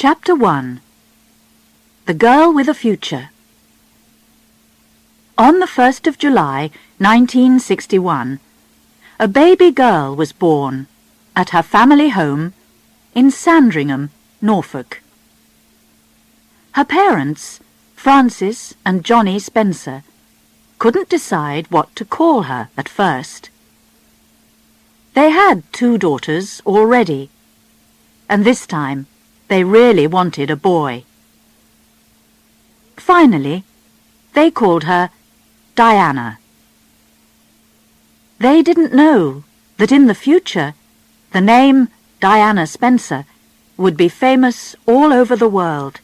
Chapter 1. The Girl with a Future. On the 1st of July, 1961, a baby girl was born at her family home in Sandringham, Norfolk. Her parents, Francis and Johnny Spencer, couldn't decide what to call her at first. They had 2 daughters already, and this time they really wanted a boy. Finally, they called her Diana. They didn't know that in the future the name Diana Spencer would be famous all over the world.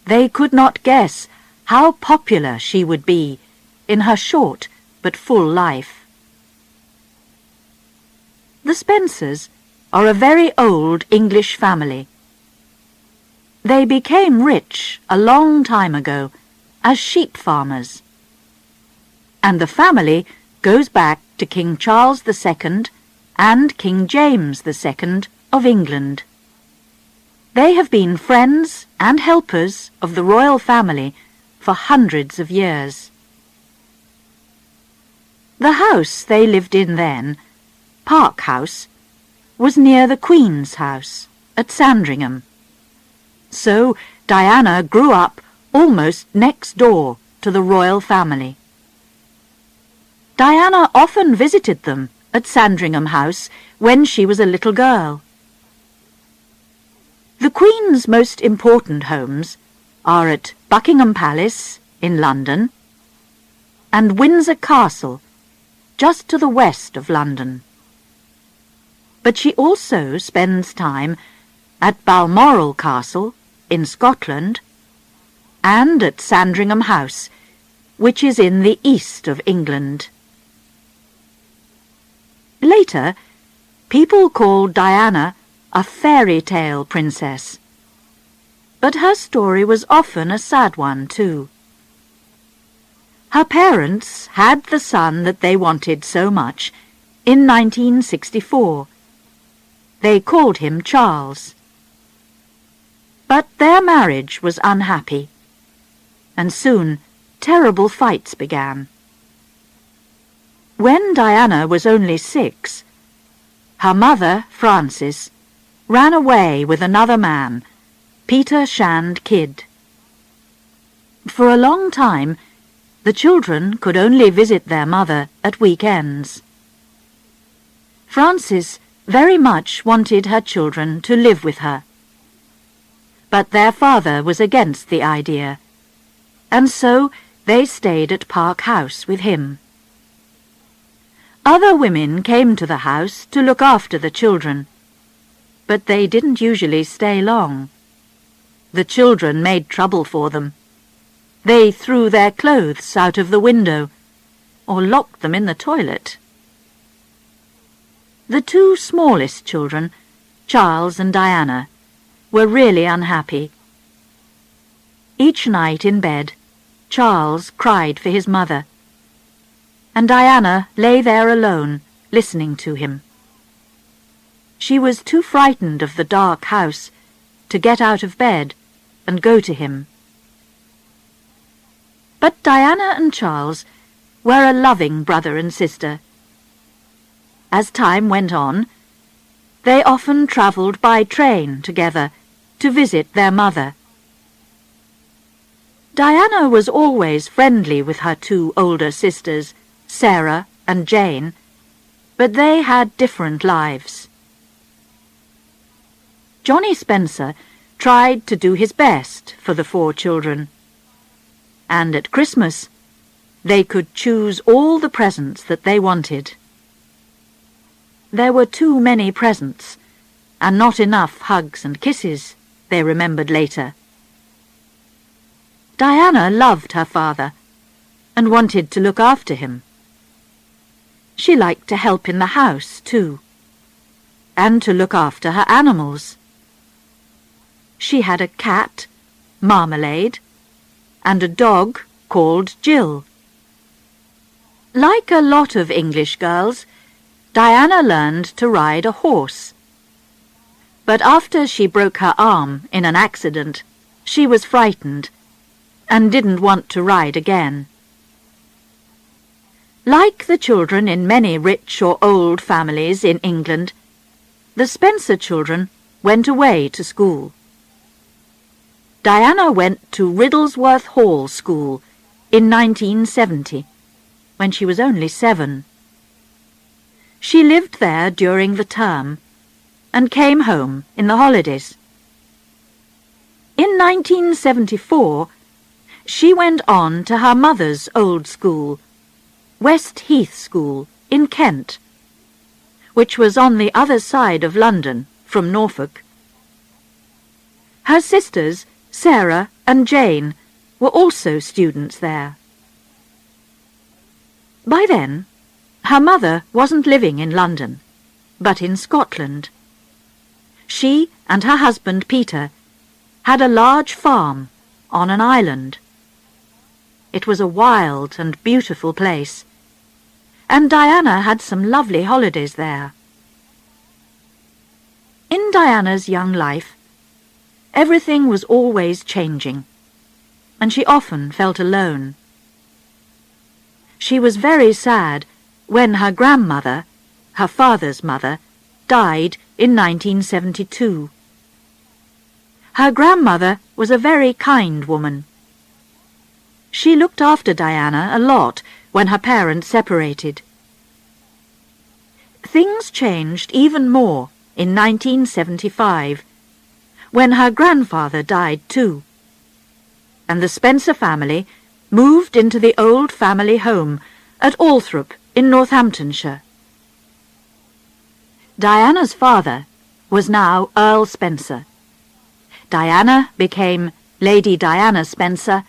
They could not guess how popular she would be in her short but full life. The Spencers are a very old English family. They became rich a long time ago as sheep farmers, and the family goes back to King Charles II and King James II of England. They have been friends and helpers of the royal family for hundreds of years. The house they lived in then, Park House, was near the Queen's house at Sandringham. So Diana grew up almost next door to the royal family. Diana often visited them at Sandringham House when she was a little girl. The Queen's most important homes are at Buckingham Palace in London and Windsor Castle, just to the west of London. But she also spends time at Balmoral Castle in Scotland and at Sandringham House, which is in the east of England. Later, people called Diana a fairy tale princess, but her story was often a sad one too. Her parents had the son that they wanted so much in 1964. They called him Charles. But their marriage was unhappy, and soon terrible fights began. When Diana was only 6, her mother, Frances, ran away with another man, Peter Shand Kidd. For a long time, the children could only visit their mother at weekends. Frances very much wanted her children to live with her, but their father was against the idea, and so they stayed at Park House with him. Other women came to the house to look after the children, but they didn't usually stay long. The children made trouble for them. They threw their clothes out of the window or locked them in the toilet. The 2 smallest children, Charles and Diana, were really unhappy. Each night in bed, Charles cried for his mother, and Diana lay there alone, listening to him. She was too frightened of the dark house to get out of bed and go to him. But Diana and Charles were a loving brother and sister. As time went on, they often travelled by train together to visit their mother. Diana was always friendly with her 2 older sisters, Sarah and Jane, but they had different lives. Johnny Spencer tried to do his best for the 4 children, and at Christmas they could choose all the presents that they wanted. There were too many presents, and not enough hugs and kisses, they remembered later. Diana loved her father and wanted to look after him. She liked to help in the house, too, and to look after her animals. She had a cat, Marmalade, and a dog called Jill. Like a lot of English girls, Diana learned to ride a horse. But after she broke her arm in an accident, she was frightened and didn't want to ride again. Like the children in many rich or old families in England, the Spencer children went away to school. Diana went to Riddlesworth Hall School in 1970, when she was only 7. She lived there during the term and came home in the holidays. In 1974, she went on to her mother's old school, West Heath School in Kent, which was on the other side of London from Norfolk. Her sisters, Sarah and Jane, were also students there. By then, her mother wasn't living in London, but in Scotland. She and her husband Peter had a large farm on an island. It was a wild and beautiful place, and Diana had some lovely holidays there. In Diana's young life, everything was always changing, and she often felt alone. She was very sad when her grandmother, her father's mother, died in 1972. Her grandmother was a very kind woman. She looked after Diana a lot when her parents separated. Things changed even more in 1975, when her grandfather died too, and the Spencer family moved into the old family home at Althorp in Northamptonshire. Diana's father was now Earl Spencer. Diana became Lady Diana Spencer,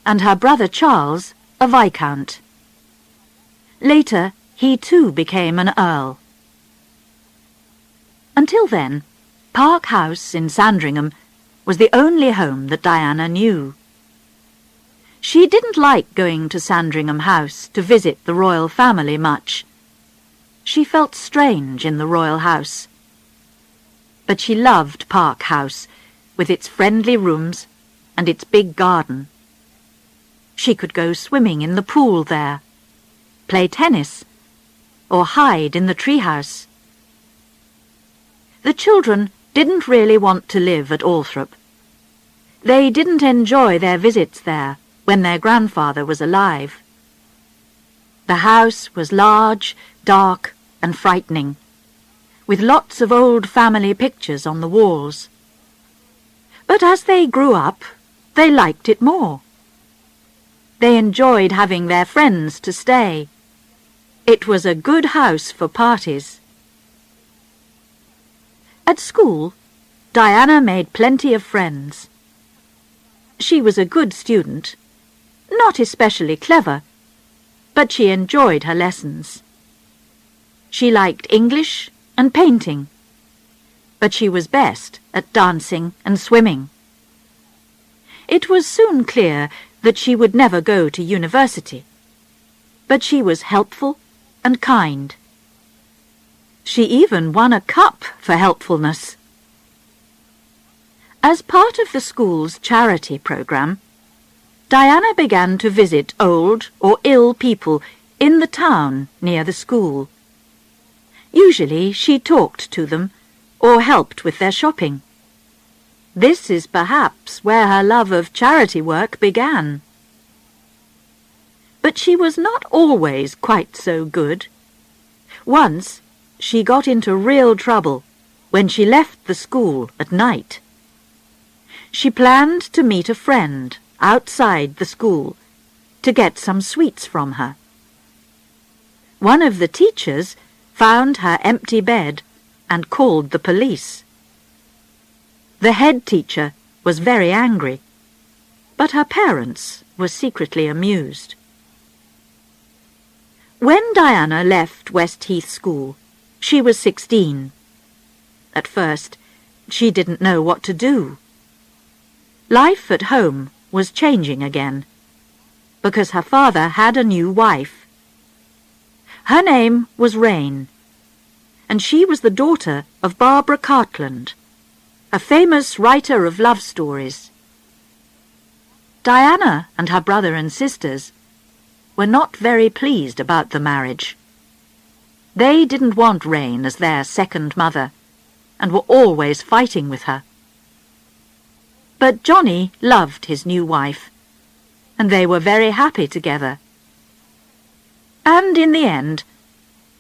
and her brother Charles a Viscount. Later, he too became an Earl. Until then, Park House in Sandringham was the only home that Diana knew. She didn't like going to Sandringham House to visit the royal family much. She felt strange in the royal house. But she loved Park House, with its friendly rooms and its big garden. She could go swimming in the pool there, play tennis, or hide in the treehouse. The children didn't really want to live at Althorp. They didn't enjoy their visits there when their grandfather was alive. The house was large, dark, and frightening, with lots of old family pictures on the walls. But as they grew up, they liked it more. They enjoyed having their friends to stay. It was a good house for parties. At school, Diana made plenty of friends. She was a good student, not especially clever, but she enjoyed her lessons. She liked English and painting, but she was best at dancing and swimming. It was soon clear that she would never go to university, but she was helpful and kind. She even won a cup for helpfulness. As part of the school's charity program, Diana began to visit old or ill people in the town near the school. Usually she talked to them or helped with their shopping. This is perhaps where her love of charity work began. But she was not always quite so good. Once she got into real trouble when she left the school at night. She planned to meet a friend outside the school to get some sweets from her. One of the teachers found her empty bed and called the police. The head teacher was very angry, but her parents were secretly amused. When Diana left West Heath School, she was 16. At first, she didn't know what to do. Life at home was changing again, because her father had a new wife. Her name was Rain, and she was the daughter of Barbara Cartland, a famous writer of love stories. Diana and her brother and sisters were not very pleased about the marriage. They didn't want Reine as their second mother, and were always fighting with her. But Johnny loved his new wife, and they were very happy together. And in the end,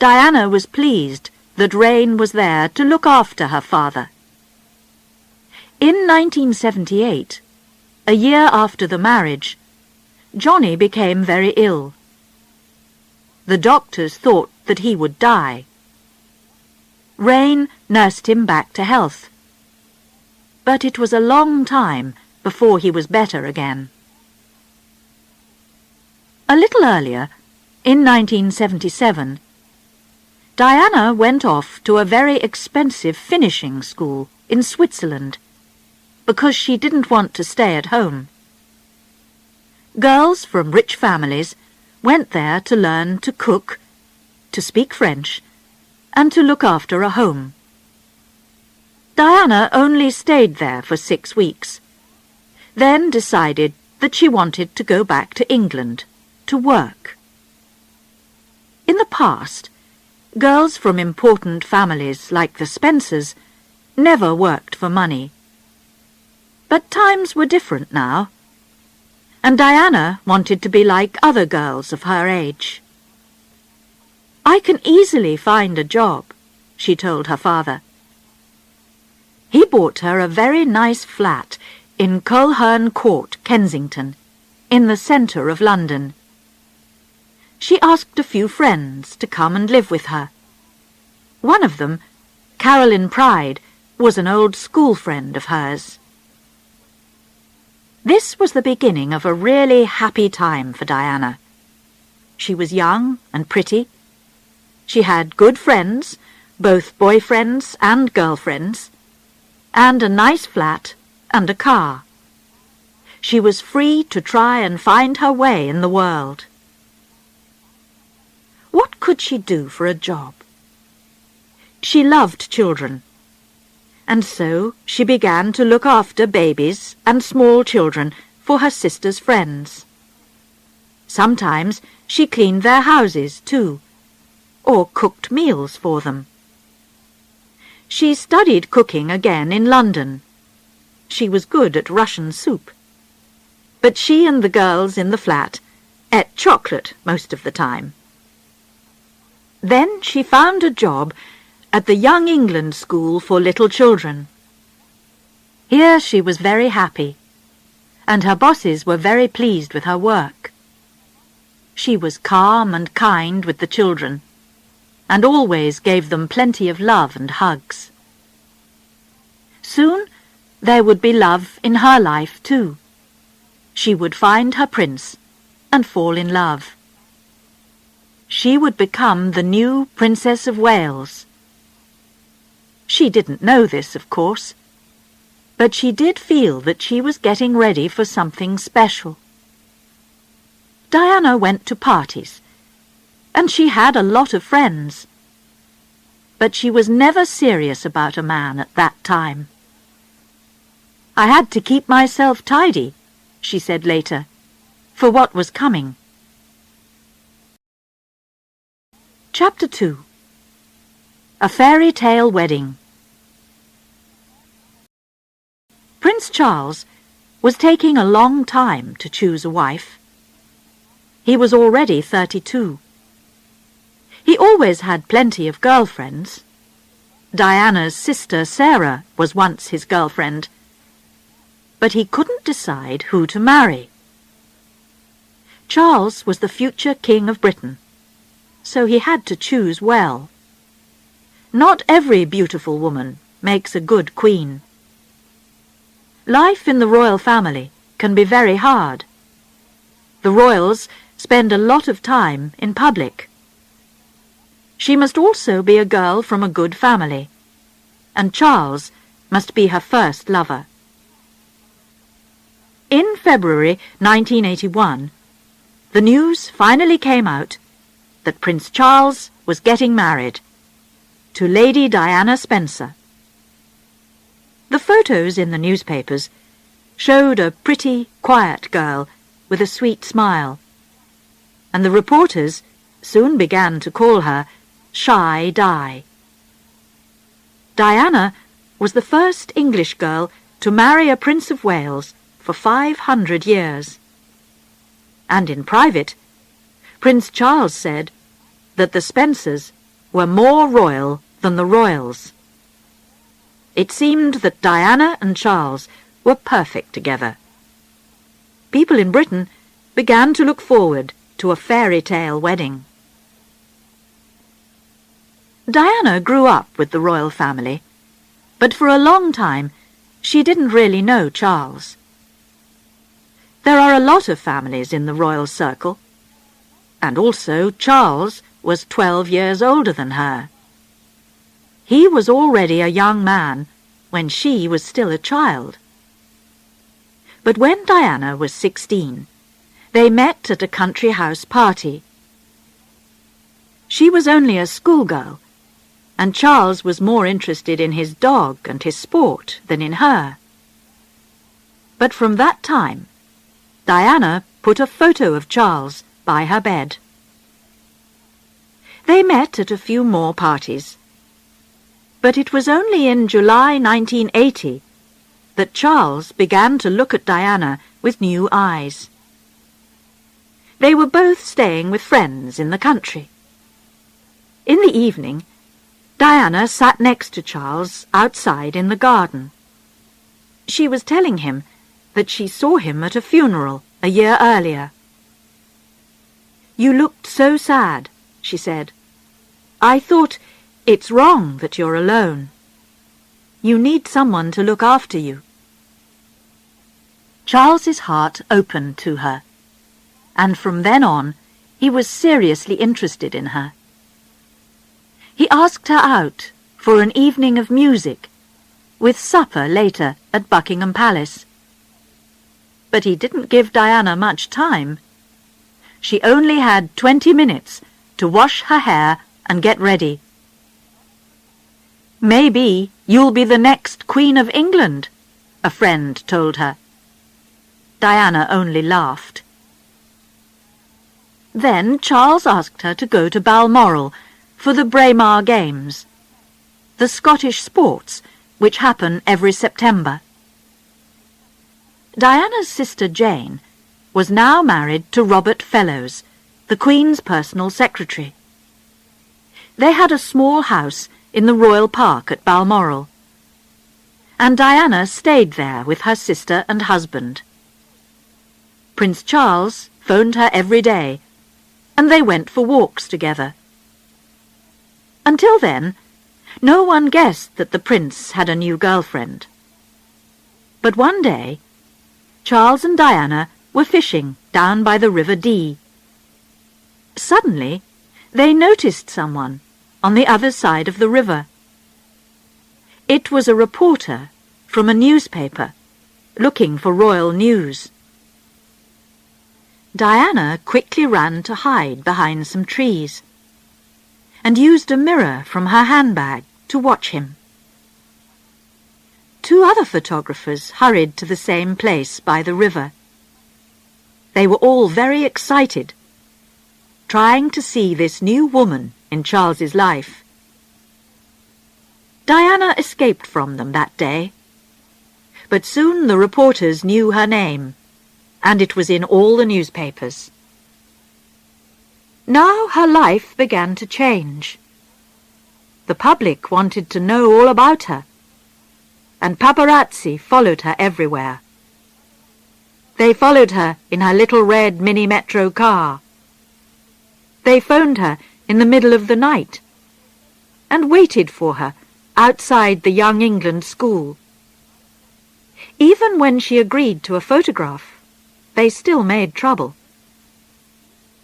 Diana was pleased that Reine was there to look after her father. In 1978, a year after the marriage, Johnny became very ill. The doctors thought that he would die. Reine nursed him back to health, but it was a long time before he was better again. A little earlier, in 1977, Diana went off to a very expensive finishing school in Switzerland because she didn't want to stay at home. Girls from rich families went there to learn to cook, to speak French, and to look after a home. Diana only stayed there for 6 weeks, then decided that she wanted to go back to England to work. In the past, girls from important families like the Spencers never worked for money. But times were different now, and Diana wanted to be like other girls of her age. "I can easily find a job," she told her father. He bought her a very nice flat in Coleherne Court, Kensington, in the centre of London. She asked a few friends to come and live with her. One of them, Caroline Pride, was an old school friend of hers. This was the beginning of a really happy time for Diana. She was young and pretty. She had good friends, both boyfriends and girlfriends, and a nice flat and a car. She was free to try and find her way in the world. What could she do for a job? She loved children, and so she began to look after babies and small children for her sister's friends. Sometimes she cleaned their houses too, or cooked meals for them. She studied cooking again in London. She was good at Russian soup. But she and the girls in the flat ate chocolate most of the time. Then she found a job at the Young England School for Little Children. Here she was very happy, and her bosses were very pleased with her work. She was calm and kind with the children, and always gave them plenty of love and hugs. Soon there would be love in her life too. She would find her prince and fall in love. She would become the new Princess of Wales. She didn't know this, of course, but she did feel that she was getting ready for something special. Diana went to parties, and she had a lot of friends, but she was never serious about a man at that time. "I had to keep myself tidy," she said later, "for what was coming." Chapter 2. A Fairy Tale Wedding. Prince Charles was taking a long time to choose a wife. He was already 32. He always had plenty of girlfriends. Diana's sister Sarah was once his girlfriend, but he couldn't decide who to marry. Charles was the future King of Britain, so he had to choose well. Not every beautiful woman makes a good queen. Life in the royal family can be very hard. The royals spend a lot of time in public. She must also be a girl from a good family, and Charles must be her first lover. In February 1981, the news finally came out that Prince Charles was getting married to Lady Diana Spencer. The photos in the newspapers showed a pretty, quiet girl with a sweet smile, and the reporters soon began to call her Shy Di. Diana was the first English girl to marry a Prince of Wales for 500 years. And in private, Prince Charles said that the Spencers were more royal than the royals. It seemed that Diana and Charles were perfect together. People in Britain began to look forward to a fairy tale wedding. Diana grew up with the royal family, but for a long time she didn't really know Charles. There are a lot of families in the royal circle, and also Charles was 12 years older than her. He was already a young man when she was still a child. But when Diana was 16, they met at a country house party. She was only a schoolgirl, and Charles was more interested in his dog and his sport than in her. But from that time, Diana put a photo of Charles by her bed. They met at a few more parties, but it was only in July 1980 that Charles began to look at Diana with new eyes. They were both staying with friends in the country. In the evening, Diana sat next to Charles outside in the garden. She was telling him that she saw him at a funeral a year earlier. "You looked so sad," she said. "I thought, it's wrong that you're alone. You need someone to look after you." Charles's heart opened to her, and from then on he was seriously interested in her. He asked her out for an evening of music, with supper later at Buckingham Palace. But he didn't give Diana much time. She only had 20 minutes to wash her hair and get ready. "Maybe you'll be the next Queen of England," a friend told her. Diana only laughed. Then Charles asked her to go to Balmoral for the Braemar Games, the Scottish sports which happen every September. Diana's sister Jane was now married to Robert Fellows, the Queen's personal secretary. They had a small house in the Royal Park at Balmoral, and Diana stayed there with her sister and husband. Prince Charles phoned her every day, and they went for walks together. Until then, no one guessed that the prince had a new girlfriend. But one day, Charles and Diana were fishing down by the River Dee. Suddenly, they noticed someone on the other side of the river. It was a reporter from a newspaper looking for royal news. Diana quickly ran to hide behind some trees and used a mirror from her handbag to watch him. Two other photographers hurried to the same place by the river. They were all very excited, trying to see this new woman in Charles's life. Diana escaped from them that day, but soon the reporters knew her name, and it was in all the newspapers. Now her life began to change. The public wanted to know all about her, and paparazzi followed her everywhere. They followed her in her little red mini-metro car. They phoned her in the middle of the night and waited for her outside the Young England school. Even when she agreed to a photograph, they still made trouble.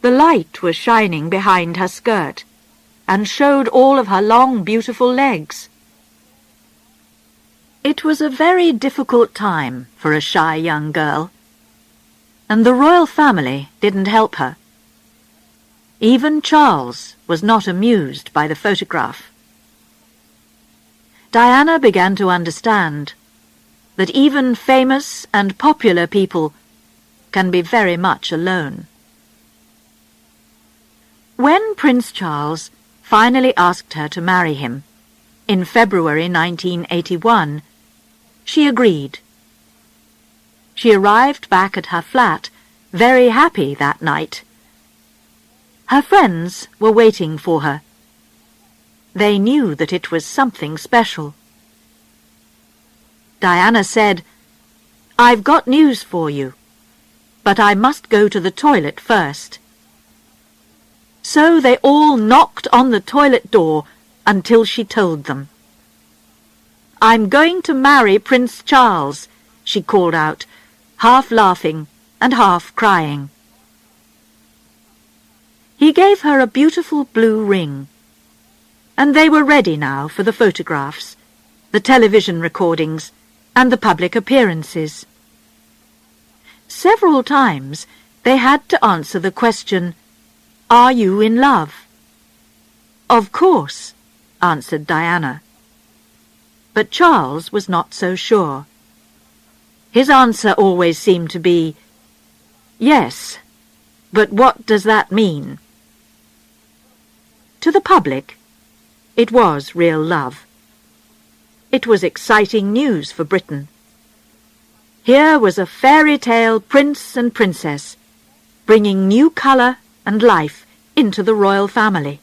The light was shining behind her skirt and showed all of her long, beautiful legs. It was a very difficult time for a shy young girl, and the royal family didn't help her. Even Charles was not amused by the photograph. Diana began to understand that even famous and popular people can be very much alone. When Prince Charles finally asked her to marry him in February 1981, she agreed. She arrived back at her flat very happy that night. Her friends were waiting for her. They knew that it was something special. Diana said, "I've got news for you, but I must go to the toilet first." So they all knocked on the toilet door until she told them. "I'm going to marry Prince Charles," she called out, half laughing and half crying. He gave her a beautiful blue ring, and they were ready now for the photographs, the television recordings, and the public appearances. Several times they had to answer the question, "Are you in love?" "Of course," answered Diana. But Charles was not so sure. His answer always seemed to be, "Yes, but what does that mean?" To the public, it was real love. It was exciting news for Britain. Here was a fairy tale prince and princess, bringing new colour and life into the royal family.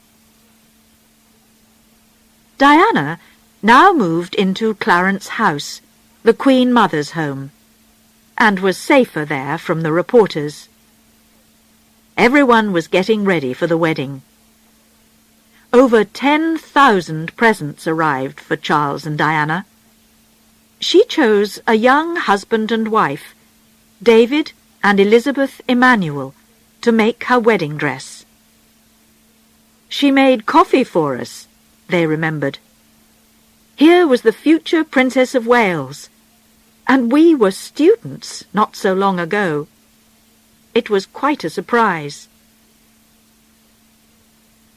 Diana now moved into Clarence House, the Queen Mother's home, and was safer there from the reporters. Everyone was getting ready for the wedding. Over 10,000 presents arrived for Charles and Diana. She chose a young husband and wife, David and Elizabeth Emmanuel, to make her wedding dress. "She made coffee for us," they remembered. Here was the future Princess of Wales, and we were students not so long ago. It was quite a surprise.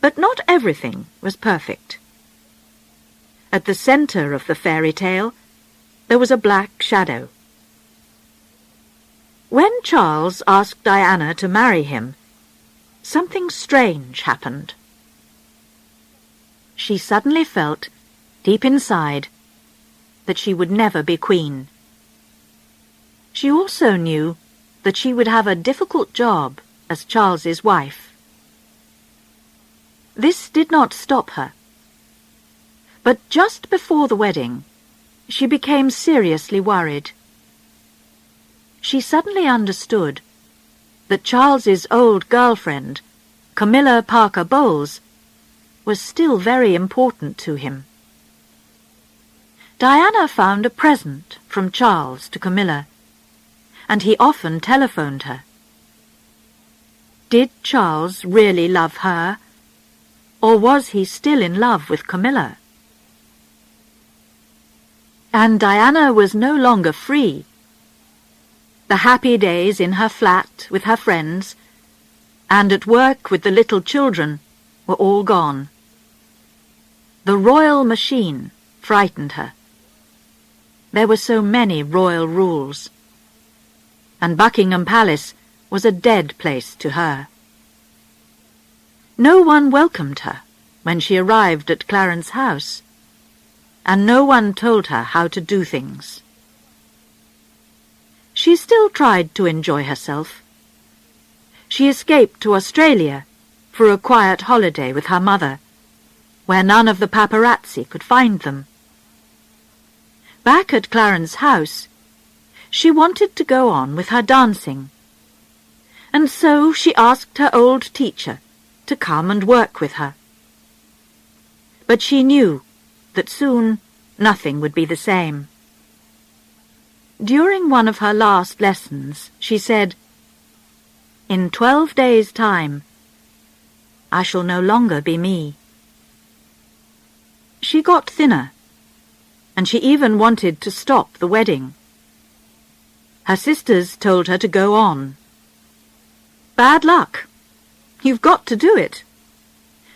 But not everything was perfect. At the centre of the fairy tale, there was a black shadow. When Charles asked Diana to marry him, something strange happened. She suddenly felt, deep inside, that she would never be queen. She also knew that she would have a difficult job as Charles's wife. This did not stop her. But just before the wedding, she became seriously worried. She suddenly understood that Charles's old girlfriend, Camilla Parker Bowles, was still very important to him. Diana found a present from Charles to Camilla, and he often telephoned her. Did Charles really love her, or was he still in love with Camilla? And Diana was no longer free. The happy days in her flat with her friends, and at work with the little children, were all gone. The royal machine frightened her. There were so many royal rules, and Buckingham Palace was a dead place to her. No one welcomed her when she arrived at Clarence House, and no one told her how to do things. She still tried to enjoy herself. She escaped to Australia for a quiet holiday with her mother, where none of the paparazzi could find them. Back at Clarence House, she wanted to go on with her dancing, and so she asked her old teacher to come and work with her. But she knew that soon nothing would be the same. During one of her last lessons, she said, "In 12 days' time, I shall no longer be me." She got thinner, and she even wanted to stop the wedding. Her sisters told her to go on. "Bad luck. You've got to do it.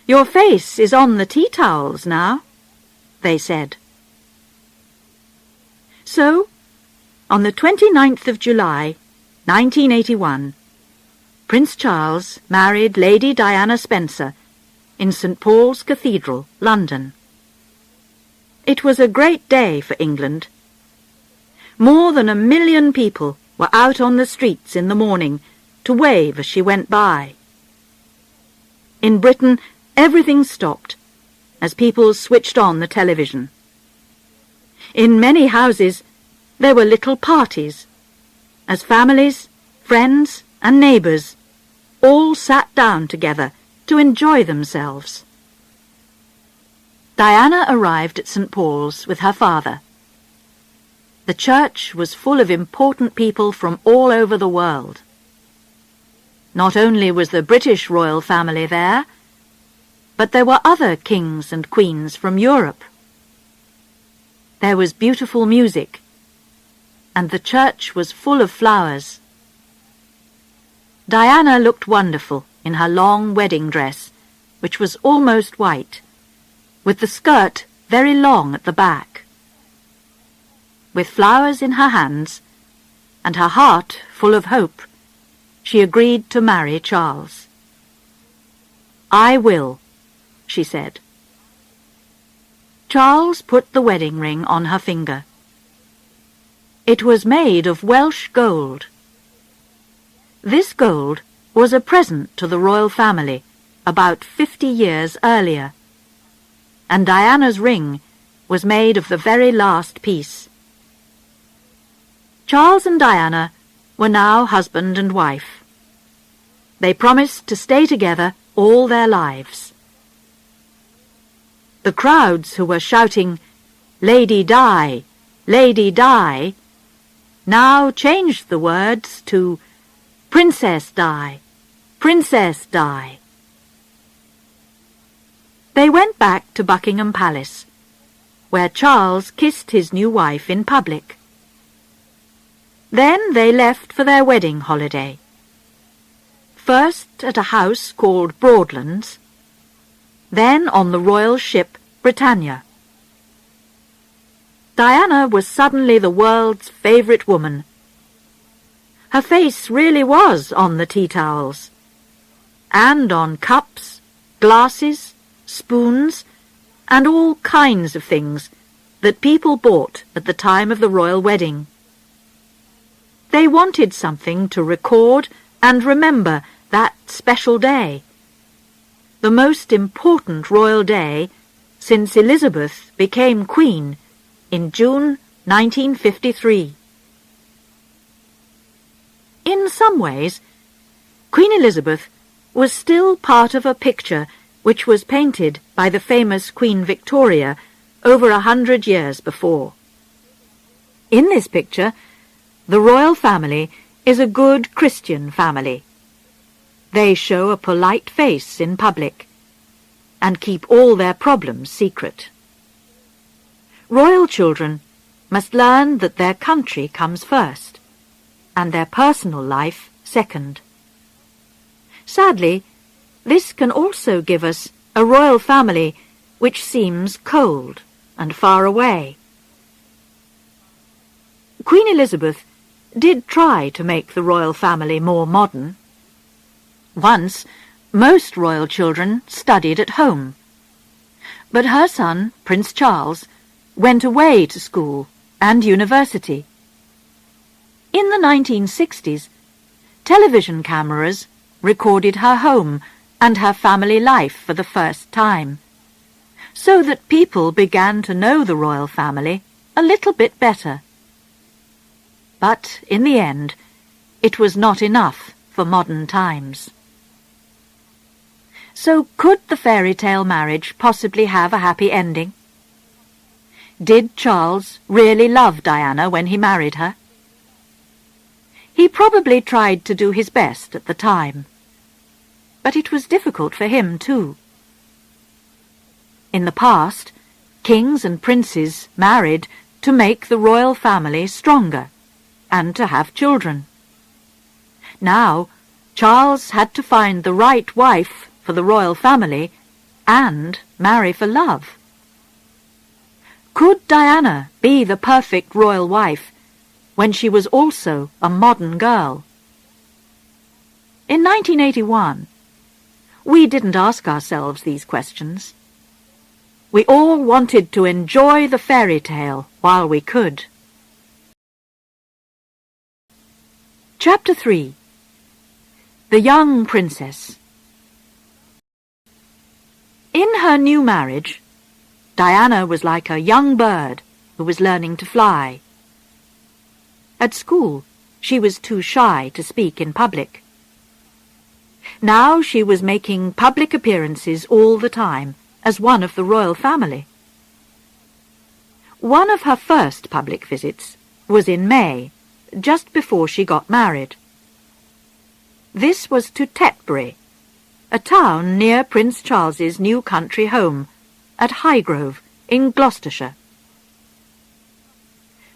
Your face is on the tea towels now," they said. So On the 29th of July, 1981, Prince Charles married Lady Diana Spencer in St. Paul's Cathedral, London. It was a great day for England. More than 1 million people were out on the streets in the morning to wave as she went by. In Britain, everything stopped as people switched on the television. In many houses, there were little parties, as families, friends, and neighbours all sat down together to enjoy themselves. Diana arrived at St. Paul's with her father. The church was full of important people from all over the world. Not only was the British royal family there, but there were other kings and queens from Europe. There was beautiful music, and the church was full of flowers. Diana looked wonderful in her long wedding dress, which was almost white, with the skirt very long at the back. With flowers in her hands, and her heart full of hope, she agreed to marry Charles. "I will," she said. Charles put the wedding ring on her finger. It was made of Welsh gold. This gold was a present to the royal family about 50 years earlier, and Diana's ring was made of the very last piece. Charles and Diana were now husband and wife. They promised to stay together all their lives. The crowds who were shouting, "Lady Di! Lady Di!" now changed the words to "Princess Di! Princess Di!" They went back to Buckingham Palace, where Charles kissed his new wife in public. Then they left for their wedding holiday. First at a house called Broadlands, then on the royal ship Britannia. Diana was suddenly the world's favourite woman. Her face really was on the tea towels, and on cups, glasses, spoons, and all kinds of things that people bought at the time of the royal wedding. They wanted something to record and remember that special day, the most important royal day since Elizabeth became Queen in June 1953. In some ways, Queen Elizabeth was still part of a picture which was painted by the famous Queen Victoria over 100 years before. In this picture, the royal family is a good Christian family. They show a polite face in public and keep all their problems secret. Royal children must learn that their country comes first and their personal life second. Sadly, this can also give us a royal family which seems cold and far away. Queen Elizabeth did try to make the royal family more modern. Once, most royal children studied at home, but her son, Prince Charles, went away to school and university. In the 1960s, television cameras recorded her home and her family life for the first time, so that people began to know the royal family a little bit better. But in the end, it was not enough for modern times. So could the fairy tale marriage possibly have a happy ending? Did Charles really love Diana when he married her? He probably tried to do his best at the time, but it was difficult for him too. In the past, kings and princes married to make the royal family stronger and to have children. Now, Charles had to find the right wife for the royal family and marry for love. Could Diana be the perfect royal wife when she was also a modern girl. In 1981, we didn't ask ourselves these questions. We all wanted to enjoy the fairy tale while we could. Chapter 3. The Young Princess. In her new marriage, Diana was like a young bird who was learning to fly. At school, she was too shy to speak in public. Now she was making public appearances all the time as one of the royal family. One of her first public visits was in May, just before she got married. This was to Tetbury, a town near Prince Charles's new country home at Highgrove in Gloucestershire.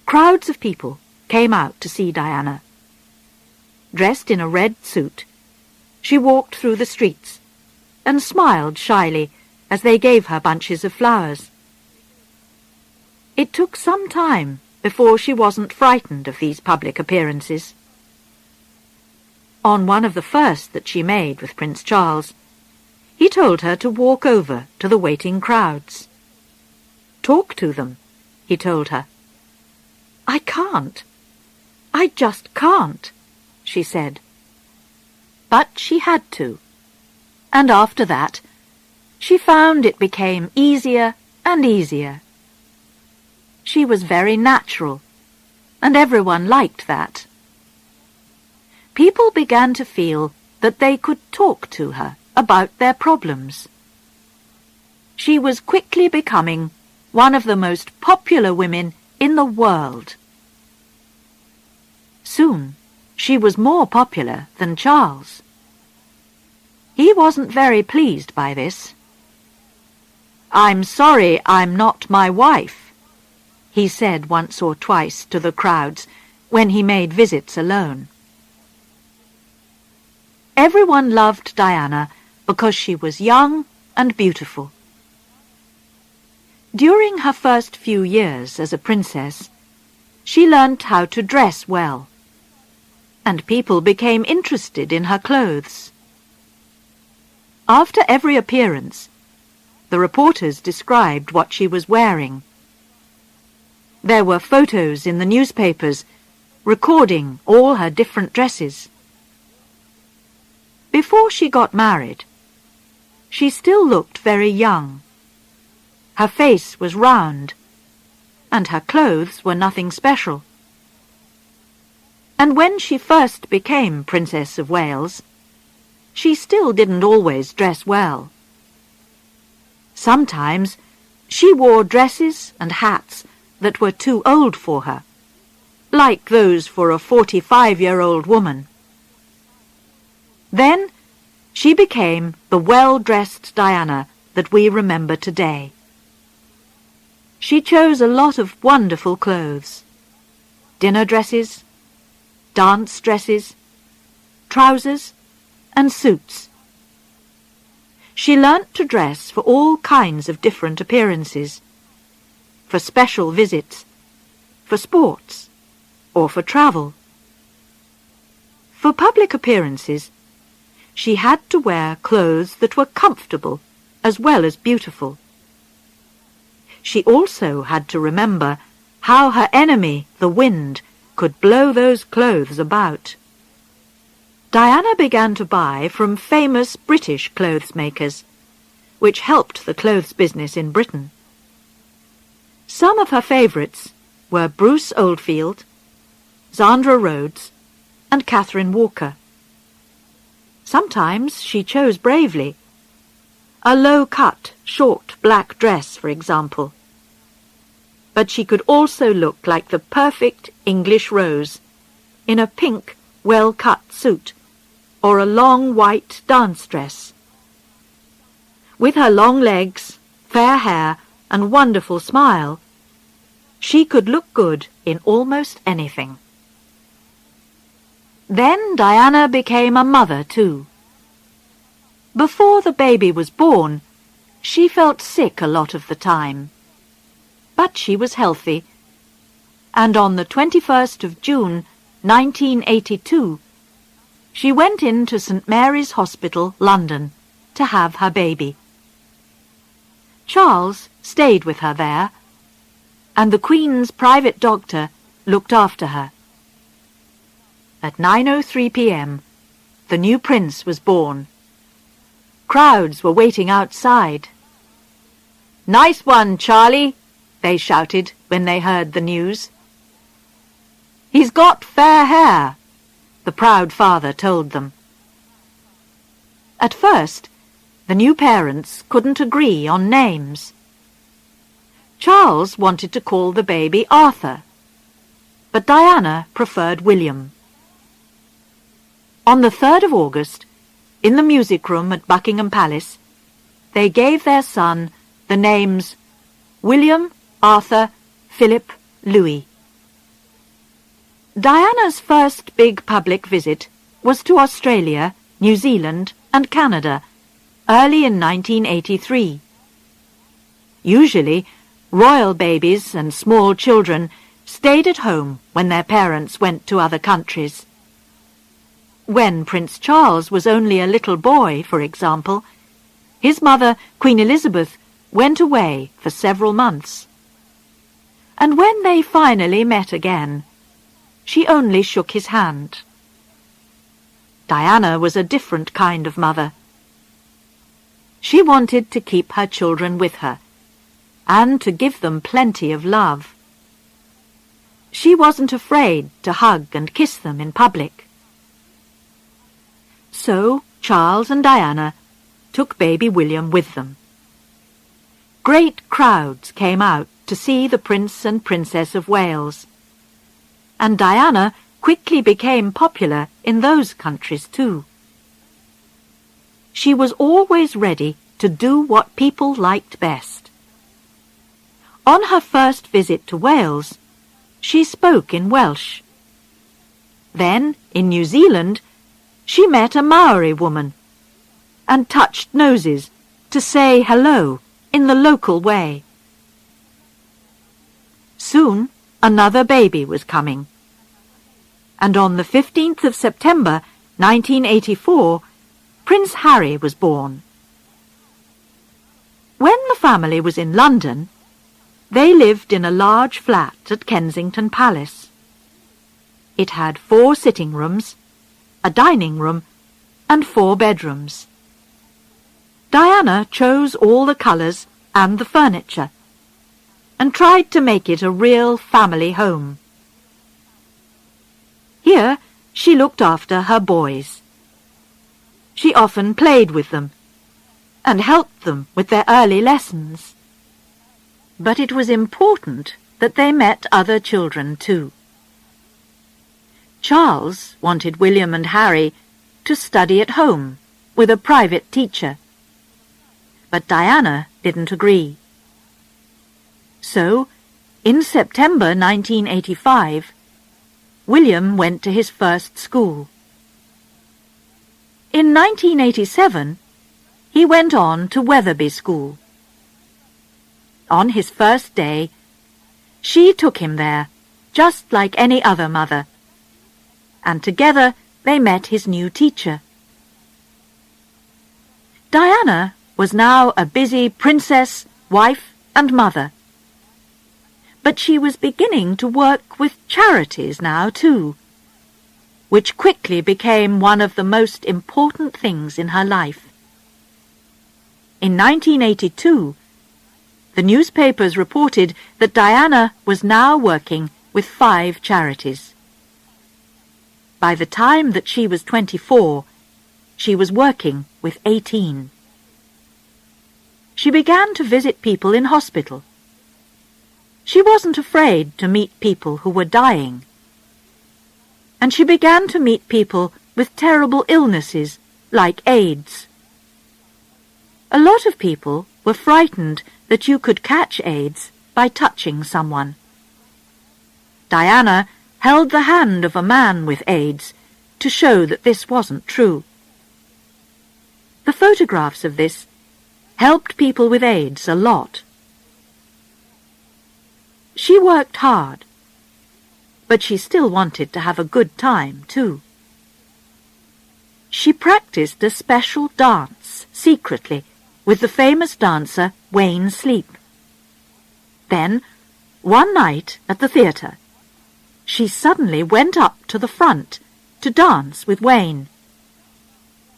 Crowds of people came out to see Diana. Dressed in a red suit, she walked through the streets and smiled shyly as they gave her bunches of flowers. It took some time before she wasn't frightened of these public appearances. On one of the first that she made with Prince Charles, he told her to walk over to the waiting crowds. "Talk to them," he told her. "I can't. I just can't," she said. But she had to, and after that, she found it became easier and easier. She was very natural, and everyone liked that. People began to feel that they could talk to her about their problems. She was quickly becoming one of the most popular women in the world. Soon, she was more popular than Charles. He wasn't very pleased by this. "I'm sorry I'm not my wife," he said once or twice to the crowds when he made visits alone. Everyone loved Diana because she was young and beautiful. During her first few years as a princess, she learnt how to dress well, and people became interested in her clothes. After every appearance, the reporters described what she was wearing. There were photos in the newspapers recording all her different dresses. Before she got married, she still looked very young. Her face was round, and her clothes were nothing special. And when she first became Princess of Wales, she still didn't always dress well. Sometimes she wore dresses and hats that were too old for her, like those for a 45-year-old woman. Then she became the well-dressed Diana that we remember today. She chose a lot of wonderful clothes: dinner dresses, dance dresses, trousers, and suits. She learnt to dress for all kinds of different appearances, for special visits, for sports, or for travel. For public appearances, she had to wear clothes that were comfortable as well as beautiful. She also had to remember how her enemy, the wind, could blow those clothes about. Diana began to buy from famous British clothes makers, which helped the clothes business in Britain. Some of her favourites were Bruce Oldfield, Zandra Rhodes, and Catherine Walker. Sometimes she chose bravely. A low-cut, short black dress, for example. But she could also look like the perfect English rose in a pink, well-cut suit or a long white dance dress. With her long legs, fair hair, and wonderful smile, she could look good in almost anything. Then Diana became a mother too. Before the baby was born, she felt sick a lot of the time. But she was healthy, and on the 21st of June, 1982, she went into St. Mary's Hospital, London, to have her baby. Charles stayed with her there, and the Queen's private doctor looked after her. At 9:03 p.m., the new prince was born. Crowds were waiting outside. "Nice one, Charlie," they shouted when they heard the news. "He's got fair hair," the proud father told them. At first, the new parents couldn't agree on names. Charles wanted to call the baby Arthur, but Diana preferred William. On the 3rd of August, in the music room at Buckingham Palace, they gave their son the names William, Arthur, Philip, Louis. Diana's first big public visit was to Australia, New Zealand, and Canada, early in 1983. Usually, royal babies and small children stayed at home when their parents went to other countries. When Prince Charles was only a little boy, for example, his mother, Queen Elizabeth, went away for several months. And when they finally met again, she only shook his hand. Diana was a different kind of mother. She wanted to keep her children with her, and to give them plenty of love. She wasn't afraid to hug and kiss them in public. So Charles and Diana took baby William with them. Great crowds came out to see the Prince and Princess of Wales, and Diana quickly became popular in those countries too. She was always ready to do what people liked best. On her first visit to Wales, she spoke in Welsh. Then, in New Zealand, she met a Maori woman and touched noses to say hello in the local way. Soon, another baby was coming. And on the 15th of September, 1984, Prince Harry was born. When the family was in London, they lived in a large flat at Kensington Palace. It had 4 sitting rooms, a dining room, and 4 bedrooms. Diana chose all the colours and the furniture, and tried to make it a real family home. Here she looked after her boys. She often played with them, and helped them with their early lessons. But it was important that they met other children too. Charles wanted William and Harry to study at home with a private teacher, but Diana didn't agree. So, in September 1985, William went to his first school. In 1987, he went on to Wetherby School. On his first day, she took him there, just like any other mother, and together they met his new teacher. Diana was now a busy princess, wife, and mother. But she was beginning to work with charities now too, which quickly became one of the most important things in her life. In 1982, the newspapers reported that Diana was now working with 5 charities. By the time that she was 24, she was working with 18. She began to visit people in hospital. She wasn't afraid to meet people who were dying. And she began to meet people with terrible illnesses like AIDS. A lot of people were frightened that you could catch AIDS by touching someone. Diana held the hand of a man with AIDS to show that this wasn't true. The photographs of this helped people with AIDS a lot. She worked hard, but she still wanted to have a good time, too. She practiced a special dance, secretly, with the famous dancer Wayne Sleep. Then, one night at the theatre, she suddenly went up to the front to dance with Wayne.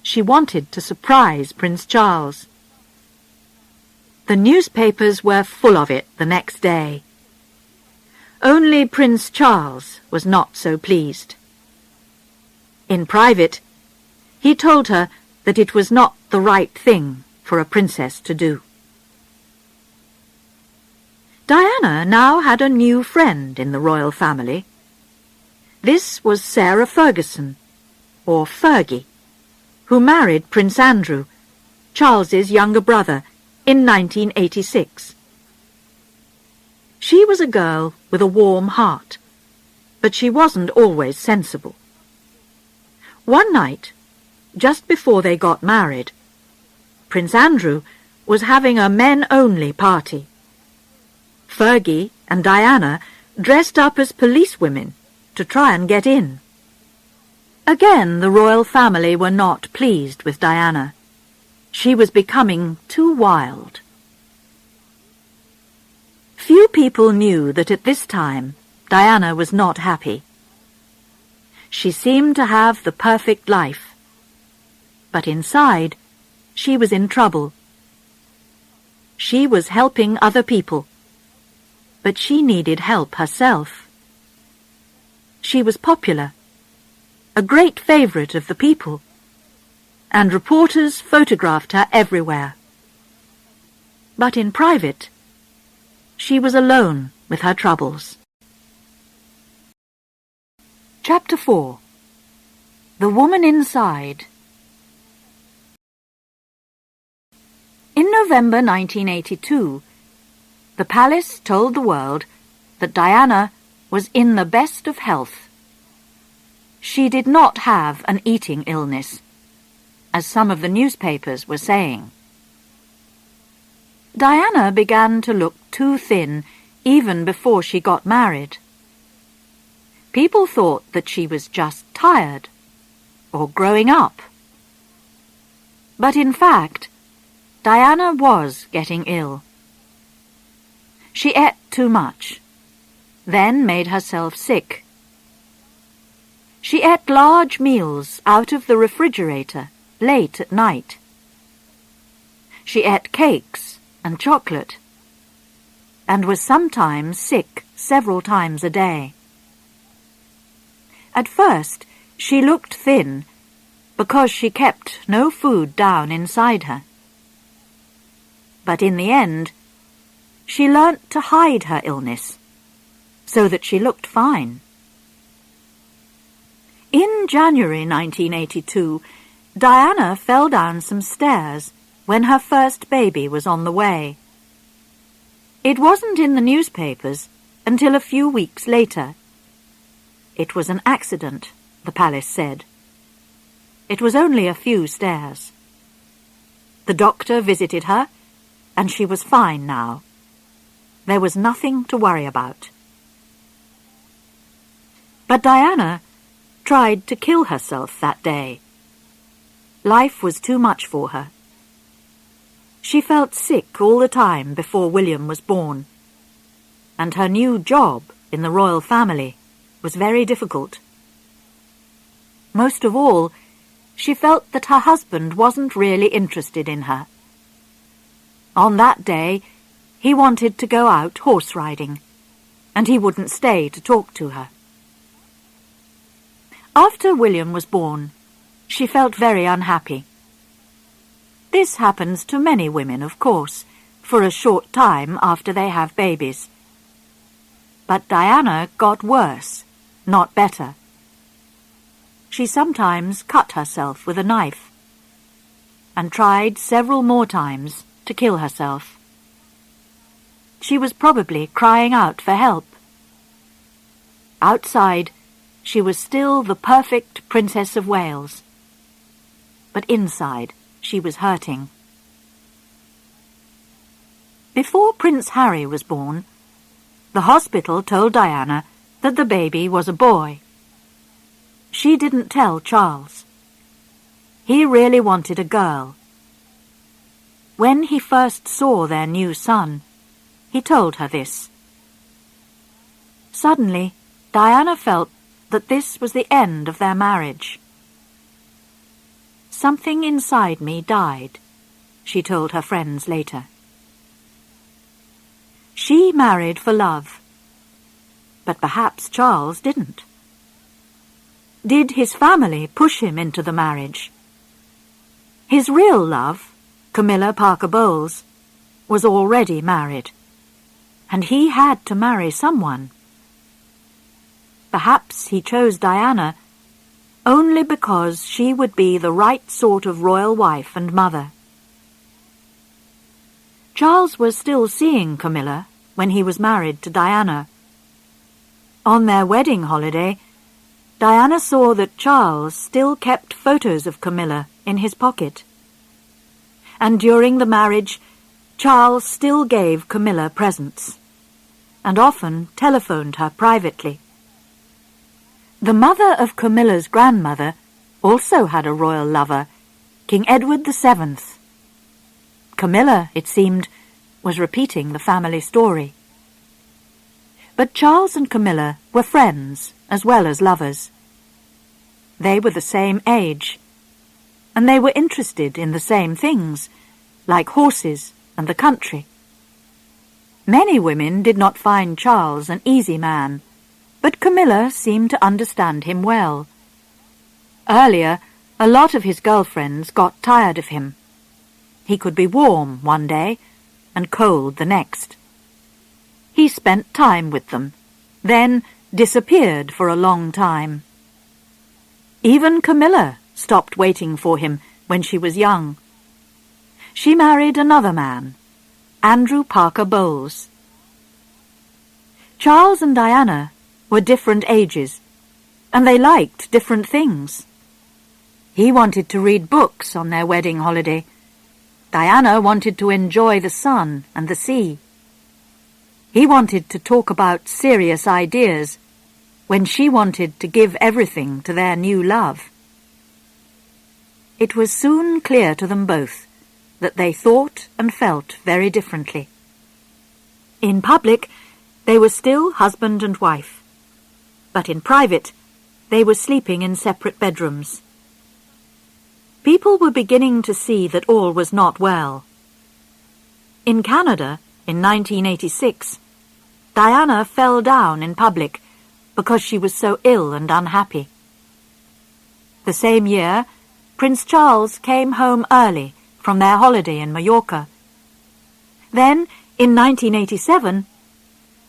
She wanted to surprise Prince Charles. The newspapers were full of it the next day. Only Prince Charles was not so pleased. In private, he told her that it was not the right thing for a princess to do. Diana now had a new friend in the royal family. This was Sarah Ferguson, or Fergie, who married Prince Andrew, Charles's younger brother, in 1986. She was a girl with a warm heart, but she wasn't always sensible. One night, just before they got married, Prince Andrew was having a men-only party. Fergie and Diana dressed up as policewomen to try and get in. Again, the royal family were not pleased with Diana. She was becoming too wild. Few people knew that at this time Diana was not happy. She seemed to have the perfect life, but inside she was in trouble. She was helping other people, but she needed help herself. She was popular, a great favorite of the people, and reporters photographed her everywhere. But in private, she was alone with her troubles. Chapter 4. The Woman Inside. In November 1982, the palace told the world that Diana was in the best of health. She did not have an eating illness, as some of the newspapers were saying. Diana began to look too thin even before she got married. People thought that she was just tired or growing up. But in fact, Diana was getting ill. She ate too much, then made herself sick. She ate large meals out of the refrigerator late at night. She ate cakes and chocolate, and was sometimes sick several times a day. At first, she looked thin because she kept no food down inside her. But in the end, she learnt to hide her illness so that she looked fine. In January 1982, Diana fell down some stairs when her first baby was on the way. It wasn't in the newspapers until a few weeks later. It was an accident, the palace said. It was only a few stairs. The doctor visited her, and she was fine now. There was nothing to worry about. But Diana tried to kill herself that day. Life was too much for her. She felt sick all the time before William was born, and her new job in the royal family was very difficult. Most of all, she felt that her husband wasn't really interested in her. On that day, he wanted to go out horse riding, and he wouldn't stay to talk to her. After William was born, she felt very unhappy. This happens to many women, of course, for a short time after they have babies. But Diana got worse, not better. She sometimes cut herself with a knife, and tried several more times to kill herself. She was probably crying out for help. Outside, she was still the perfect Princess of Wales. But inside, she was hurting. Before Prince Harry was born, the hospital told Diana that the baby was a boy. She didn't tell Charles. He really wanted a girl. When he first saw their new son, he told her this. Suddenly, Diana felt that this was the end of their marriage. "Something inside me died," she told her friends later. She married for love, but perhaps Charles didn't. Did his family push him into the marriage? His real love, Camilla Parker Bowles, was already married, and he had to marry someone. Perhaps he chose Diana only because she would be the right sort of royal wife and mother. Charles was still seeing Camilla when he was married to Diana. On their wedding holiday, Diana saw that Charles still kept photos of Camilla in his pocket. And during the marriage, Charles still gave Camilla presents, and often telephoned her privately. The mother of Camilla's grandmother also had a royal lover, King Edward VII. Camilla, it seemed, was repeating the family story. But Charles and Camilla were friends as well as lovers. They were the same age, and they were interested in the same things, like horses and the country. Many women did not find Charles an easy man, but Camilla seemed to understand him well. Earlier, a lot of his girlfriends got tired of him. He could be warm one day and cold the next. He spent time with them, then disappeared for a long time. Even Camilla stopped waiting for him when she was young. She married another man, Andrew Parker Bowles. Charles and Diana were different ages, and they liked different things. He wanted to read books on their wedding holiday. Diana wanted to enjoy the sun and the sea. He wanted to talk about serious ideas when she wanted to give everything to their new love. It was soon clear to them both that they thought and felt very differently. In public, they were still husband and wife, but in private, they were sleeping in separate bedrooms. People were beginning to see that all was not well. In Canada, in 1986, Diana fell down in public because she was so ill and unhappy. The same year, Prince Charles came home early from their holiday in Mallorca. Then, in 1987,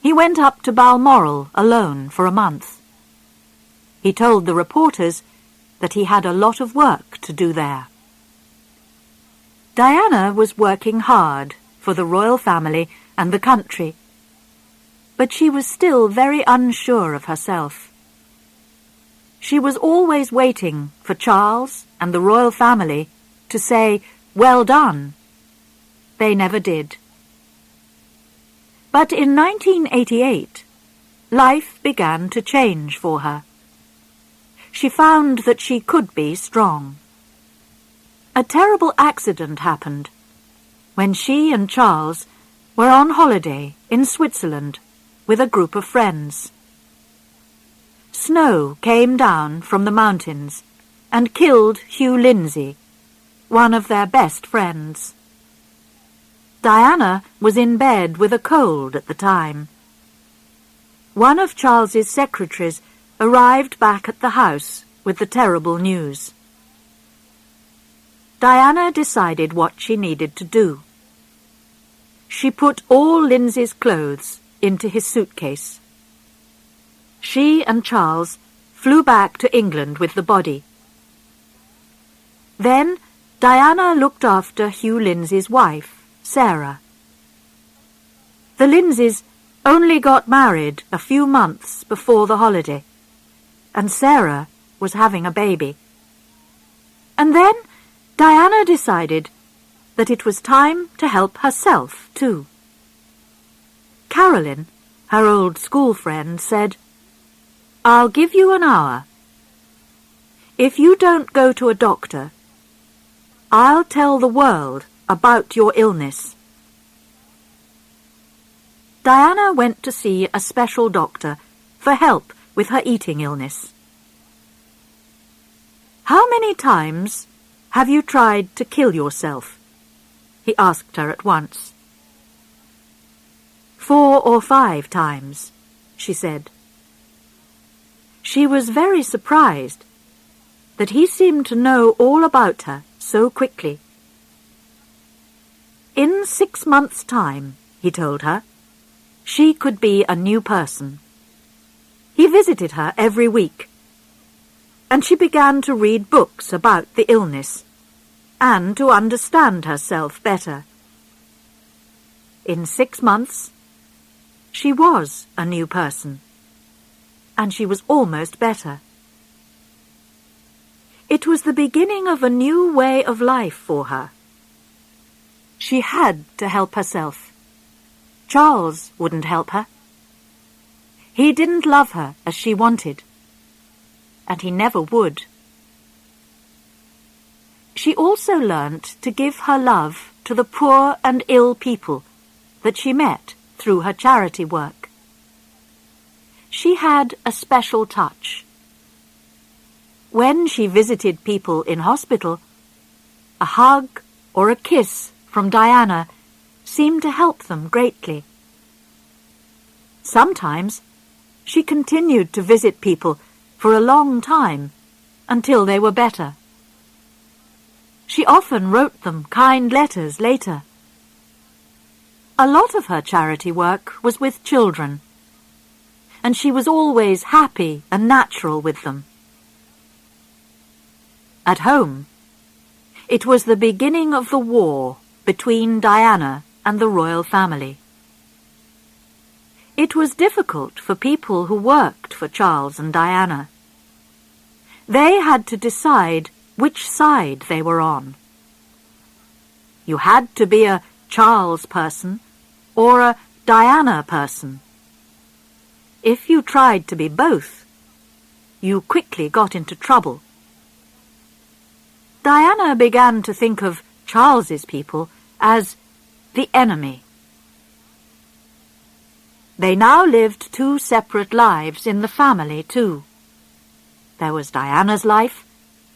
he went up to Balmoral alone for a month. He told the reporters that he had a lot of work to do there. Diana was working hard for the royal family and the country, but she was still very unsure of herself. She was always waiting for Charles and the royal family to say, "Well done." They never did. But in 1988, life began to change for her. She found that she could be strong. A terrible accident happened when she and Charles were on holiday in Switzerland with a group of friends. Snow came down from the mountains and killed Hugh Lindsay, one of their best friends. Diana was in bed with a cold at the time. One of Charles's secretaries arrived back at the house with the terrible news. Diana decided what she needed to do. She put all Lindsay's clothes into his suitcase. She and Charles flew back to England with the body. Then Diana looked after Hugh Lindsay's wife, Sarah. The Lindsays only got married a few months before the holiday, and Sarah was having a baby. And then Diana decided that it was time to help herself too. Caroline, her old school friend, said, I'll give you an hour. If you don't go to a doctor, I'll tell the world about your illness." Diana went to see a special doctor for help with her eating illness. "How many times have you tried to kill yourself?" he asked her at once. 4 or 5 times, she said. She was very surprised that he seemed to know all about her so quickly. In 6 months' time, he told her, she could be a new person. He visited her every week, and she began to read books about the illness and to understand herself better. In 6 months, she was a new person, and she was almost better. It was the beginning of a new way of life for her. She had to help herself. Charles wouldn't help her. He didn't love her as she wanted, and he never would. She also learnt to give her love to the poor and ill people that she met through her charity work. She had a special touch. When she visited people in hospital, a hug or a kiss from Diana seemed to help them greatly. Sometimes she continued to visit people for a long time until they were better. She often wrote them kind letters later. A lot of her charity work was with children, and she was always happy and natural with them. At home, it was the beginning of the war between Diana and the royal family. It was difficult for people who worked for Charles and Diana. They had to decide which side they were on. You had to be a Charles person or a Diana person. If you tried to be both, you quickly got into trouble. Diana began to think of Charles's people as the enemy. They now lived 2 separate lives in the family, too. There was Diana's life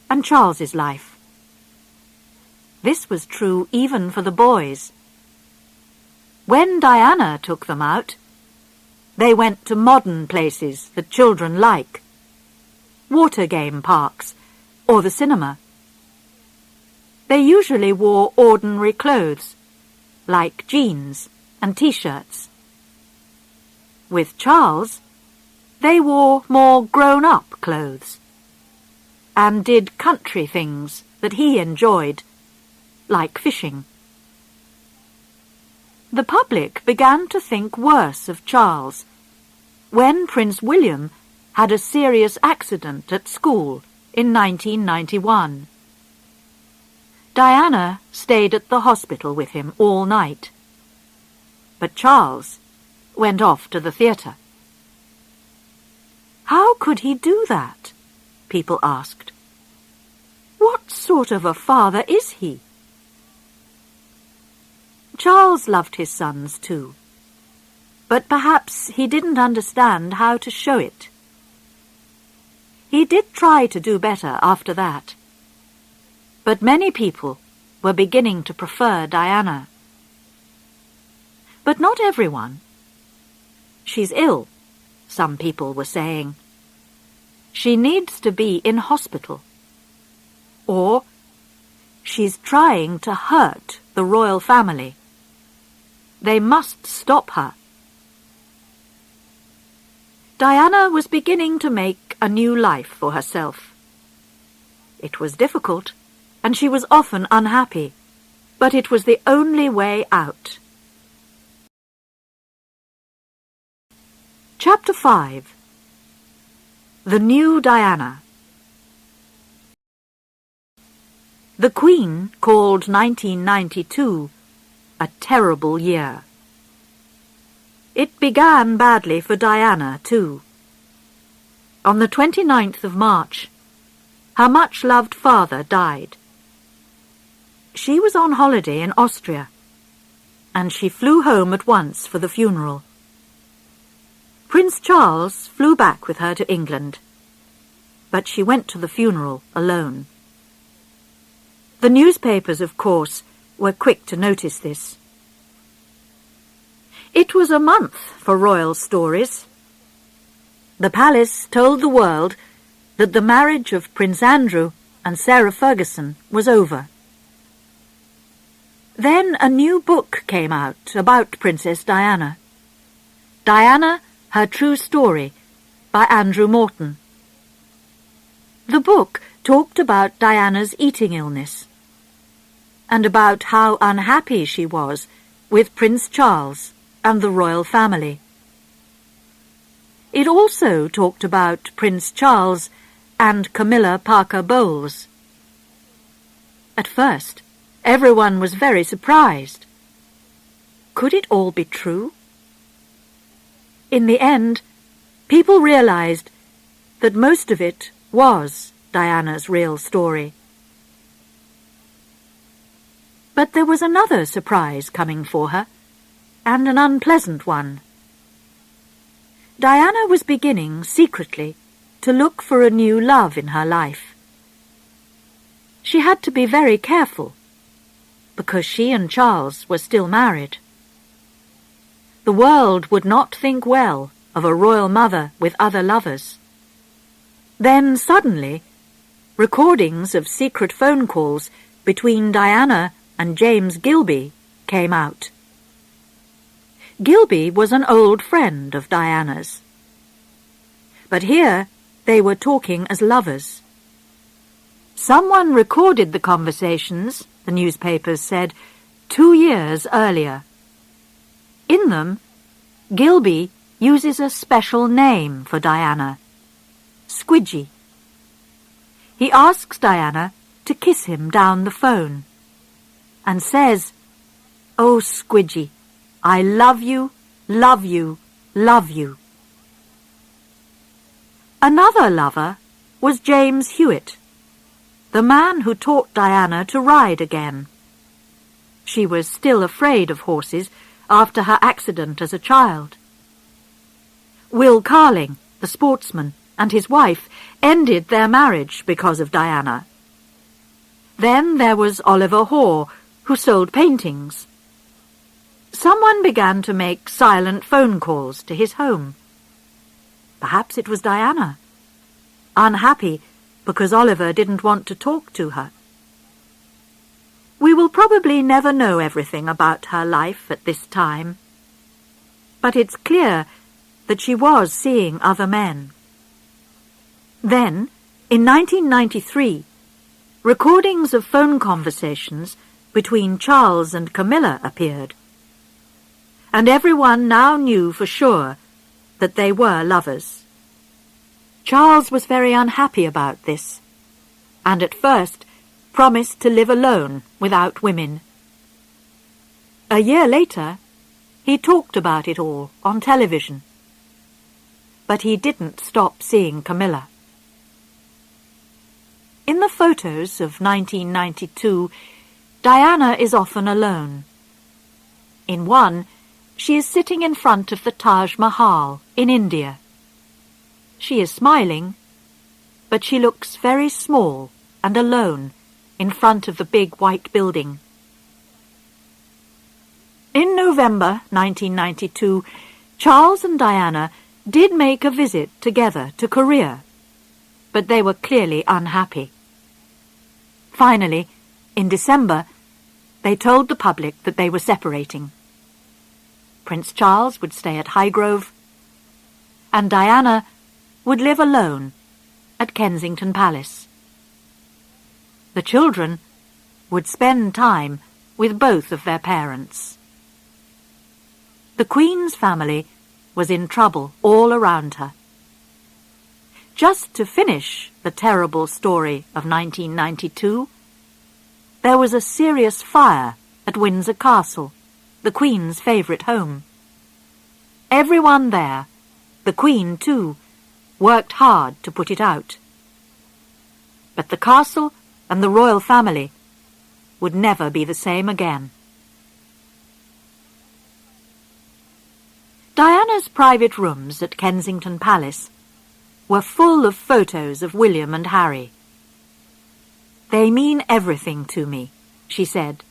and Charles's life. This was true even for the boys. When Diana took them out, they went to modern places that children like, water game parks or the cinema. They usually wore ordinary clothes, like jeans and t-shirts. With Charles, they wore more grown-up clothes and did country things that he enjoyed, like fishing. The public began to think worse of Charles when Prince William had a serious accident at school in 1991. Diana stayed at the hospital with him all night, but Charles went off to the theatre. How could he do that? People asked. What sort of a father is he? Charles loved his sons too, but perhaps he didn't understand how to show it. He did try to do better after that, but many people were beginning to prefer Diana. But not everyone. She's ill, some people were saying. She needs to be in hospital. Or she's trying to hurt the royal family. They must stop her. Diana was beginning to make a new life for herself. It was difficult, and she was often unhappy, but it was the only way out. Chapter 5. The New Diana. The Queen called 1992 a terrible year. It began badly for Diana, too. On the 29th of March, her much-loved father died. She was on holiday in Austria, and she flew home at once for the funeral. Prince Charles flew back with her to England, but she went to the funeral alone. The newspapers, of course, were quick to notice this. It was a month for royal stories. The palace told the world that the marriage of Prince Andrew and Sarah Ferguson was over. Then a new book came out about Princess Diana. Diana, Her True Story, by Andrew Morton. The book talked about Diana's eating illness and about how unhappy she was with Prince Charles and the royal family. It also talked about Prince Charles and Camilla Parker Bowles. At first, everyone was very surprised. Could it all be true? In the end, people realized that most of it was Diana's real story. But there was another surprise coming for her, and an unpleasant one. Diana was beginning, secretly, to look for a new love in her life. She had to be very careful, because she and Charles were still married. The world would not think well of a royal mother with other lovers. Then suddenly, recordings of secret phone calls between Diana and James Gilby came out. Gilby was an old friend of Diana's. But here they were talking as lovers. Someone recorded the conversations, the newspapers said, 2 years earlier. In them, Gilby uses a special name for Diana, Squidgy. He asks Diana to kiss him down the phone and says, "Oh, Squidgy, I love you, love you, love you." Another lover was James Hewitt, the man who taught Diana to ride again. She was still afraid of horses after her accident as a child. Will Carling, the sportsman, and his wife ended their marriage because of Diana. Then there was Oliver Hoare, who sold paintings. Someone began to make silent phone calls to his home. Perhaps it was Diana, unhappy because Oliver didn't want to talk to her. We will probably never know everything about her life at this time, but it's clear that she was seeing other men. Then, in 1993, recordings of phone conversations between Charles and Camilla appeared, and everyone now knew for sure that they were lovers. Charles was very unhappy about this, and at first promised to live alone without women. A year later, he talked about it all on television, but he didn't stop seeing Camilla. In the photos of 1992, Diana is often alone. In one, she is sitting in front of the Taj Mahal in India. She is smiling, but she looks very small and alone in front of the big white building. In November 1992, Charles and Diana did make a visit together to Korea, but they were clearly unhappy. Finally, in December, they told the public that they were separating. Prince Charles would stay at Highgrove, and Diana would live alone at Kensington Palace. The children would spend time with both of their parents. The Queen's family was in trouble all around her. Just to finish the terrible story of 1992, there was a serious fire at Windsor Castle, the Queen's favourite home. Everyone there, the Queen too, worked hard to put it out. But the castle and the royal family would never be the same again. Diana's private rooms at Kensington Palace were full of photos of William and Harry. "They mean everything to me," she said.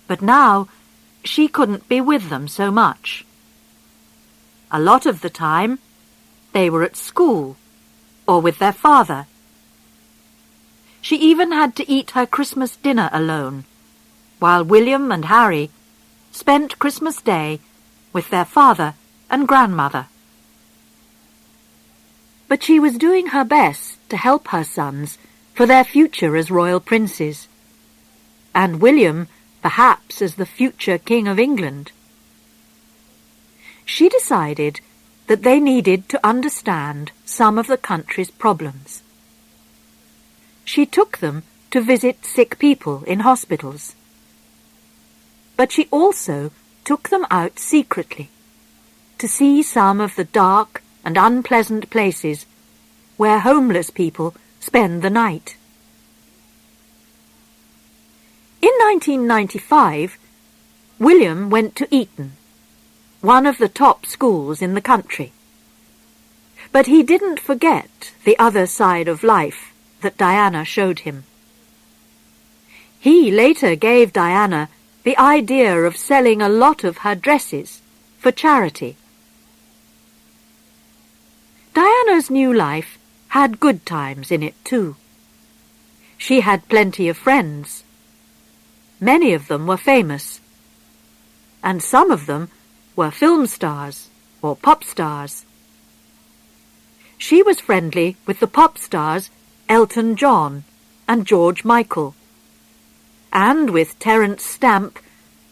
But now she couldn't be with them so much. A lot of the time they were at school or with their father. She even had to eat her Christmas dinner alone, while William and Harry spent Christmas Day with their father and grandmother. But she was doing her best to help her sons for their future as royal princes, and William perhaps as the future King of England. She decided that they needed to understand some of the country's problems. She took them to visit sick people in hospitals. But she also took them out secretly to see some of the dark and unpleasant places where homeless people spend the night. In 1995, William went to Eton, one of the top schools in the country. But he didn't forget the other side of life that Diana showed him. He later gave Diana the idea of selling a lot of her dresses for charity. Diana's new life had good times in it too. She had plenty of friends. Many of them were famous, and some of them were film stars or pop stars. She was friendly with the pop stars Elton John and George Michael, and with Terence Stamp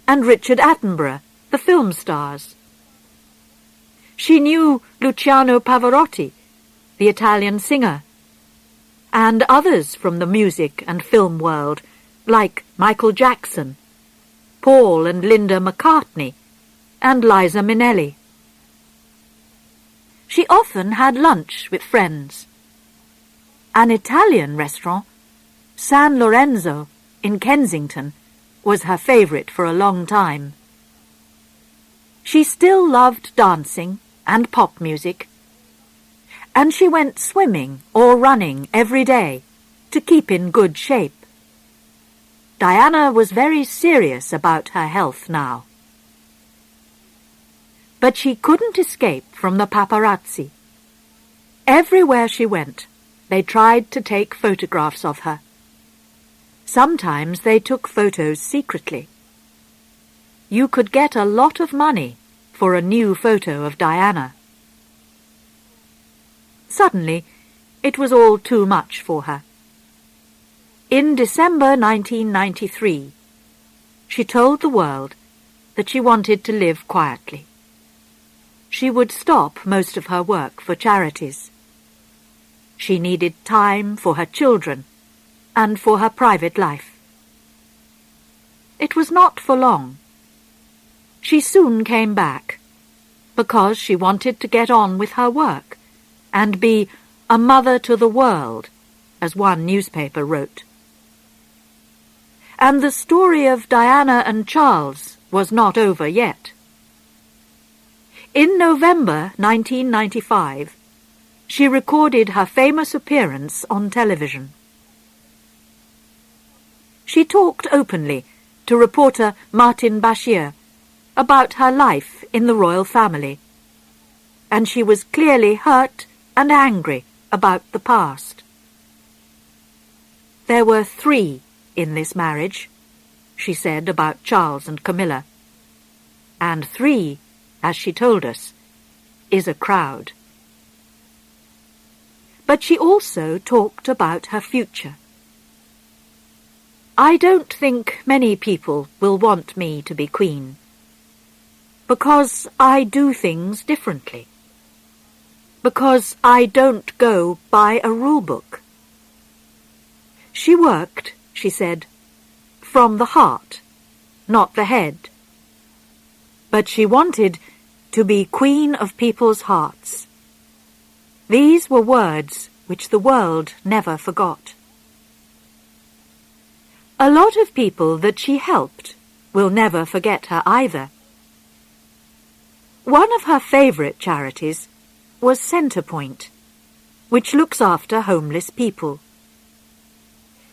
and Richard Attenborough, the film stars. She knew Luciano Pavarotti, the Italian singer, and others from the music and film world, like Michael Jackson, Paul and Linda McCartney, and Liza Minnelli. She often had lunch with friends. An Italian restaurant, San Lorenzo, in Kensington, was her favourite for a long time. She still loved dancing and pop music, and she went swimming or running every day to keep in good shape. Diana was very serious about her health now. But she couldn't escape from the paparazzi. Everywhere she went, they tried to take photographs of her. Sometimes they took photos secretly. You could get a lot of money for a new photo of Diana. Suddenly, it was all too much for her. In December 1993, she told the world that she wanted to live quietly. She would stop most of her work for charities. She needed time for her children and for her private life. It was not for long. She soon came back, because she wanted to get on with her work and be a mother to the world, as one newspaper wrote. And the story of Diana and Charles was not over yet. In November 1995, she recorded her famous appearance on television. She talked openly to reporter Martin Bashir about her life in the royal family, and she was clearly hurt and angry about the past. There were 3 in this marriage, she said about Charles and Camilla, and 3, as she told us, is a crowd. But she also talked about her future. I don't think many people will want me to be queen, because I do things differently, because I don't go by a rule book. She worked, she said, from the heart, not the head. But she wanted to be queen of people's hearts. These were words which the world never forgot. A lot of people that she helped will never forget her either. One of her favourite charities was Centrepoint, which looks after homeless people.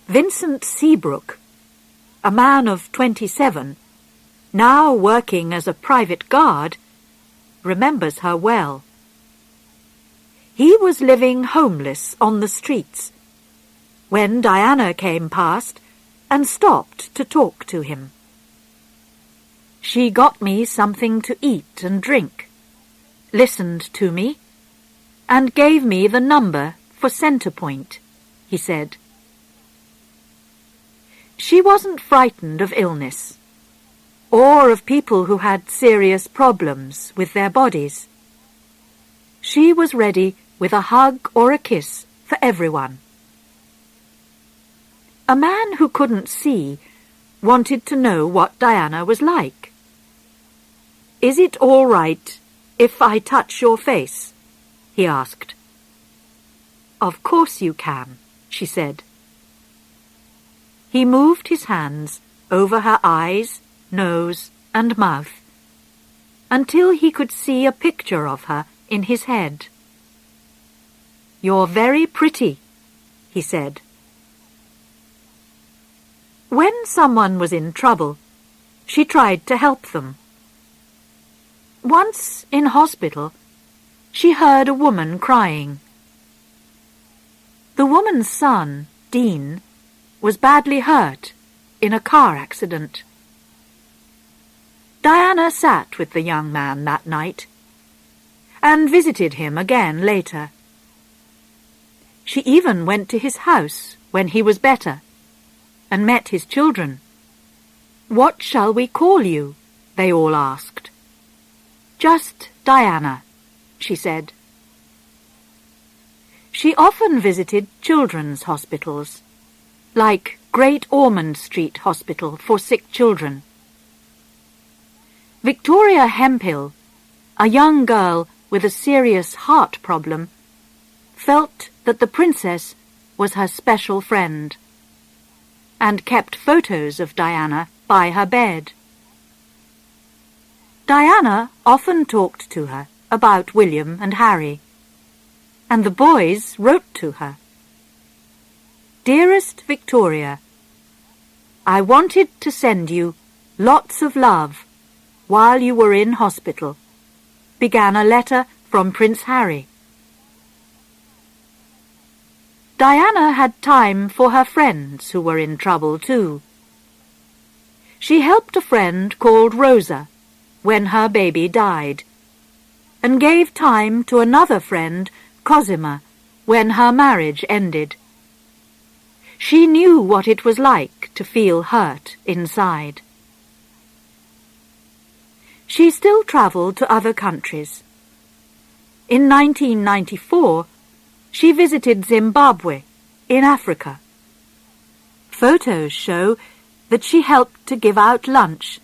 Vincent Seabrook, a man of 27, now working as a private guard, remembers her well. He was living homeless on the streets when Diana came past and stopped to talk to him. She got me something to eat and drink, listened to me, and gave me the number for Centrepoint, he said. She wasn't frightened of illness, or of people who had serious problems with their bodies. She was ready with a hug or a kiss for everyone. A man who couldn't see wanted to know what Diana was like. "Is it all right if I touch your face?" he asked. "Of course you can," she said. He moved his hands over her eyes, nose, and mouth, until he could see a picture of her in his head. "You're very pretty," he said. When someone was in trouble, she tried to help them. Once in hospital, she heard a woman crying. The woman's son, Dean, was badly hurt in a car accident. Diana sat with the young man that night and visited him again later. She even went to his house when he was better and met his children. "What shall we call you?" they all asked. "Just Diana," she said. She often visited children's hospitals, like Great Ormond Street Hospital for sick children. Victoria Hemphill, a young girl with a serious heart problem, felt that the princess was her special friend and kept photos of Diana by her bed. Diana often talked to her about William and Harry, and the boys wrote to her. "Dearest Victoria, I wanted to send you lots of love while you were in hospital," began a letter from Prince Harry. Diana had time for her friends who were in trouble too. She helped a friend called Rosa when her baby died, and gave time to another friend, Cosima, when her marriage ended. She knew what it was like to feel hurt inside. She still travelled to other countries. In 1994, she visited Zimbabwe in Africa. Photos show that she helped to give out lunch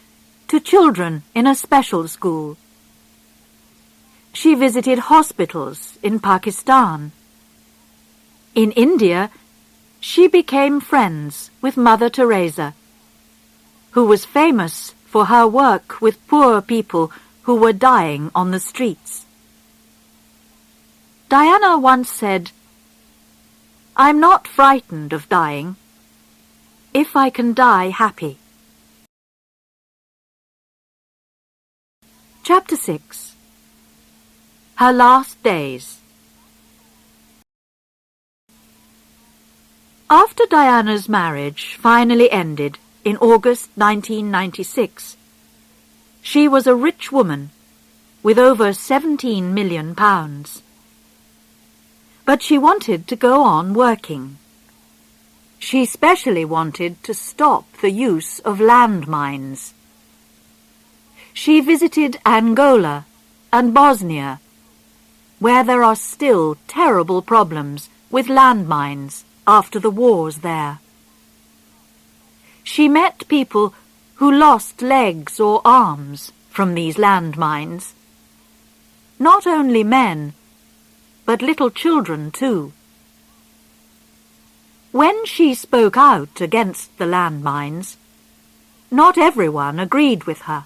to children in a special school. She visited hospitals in Pakistan. In India, she became friends with Mother Teresa, who was famous for her work with poor people who were dying on the streets. Diana once said, "I'm not frightened of dying, if I can die happy." Chapter 6. Her Last Days. After Diana's marriage finally ended in August 1996, she was a rich woman with over £17 million. But she wanted to go on working. She especially wanted to stop the use of landmines. She visited Angola and Bosnia, where there are still terrible problems with landmines after the wars there. She met people who lost legs or arms from these landmines. Not only men, but little children too. When she spoke out against the landmines, not everyone agreed with her.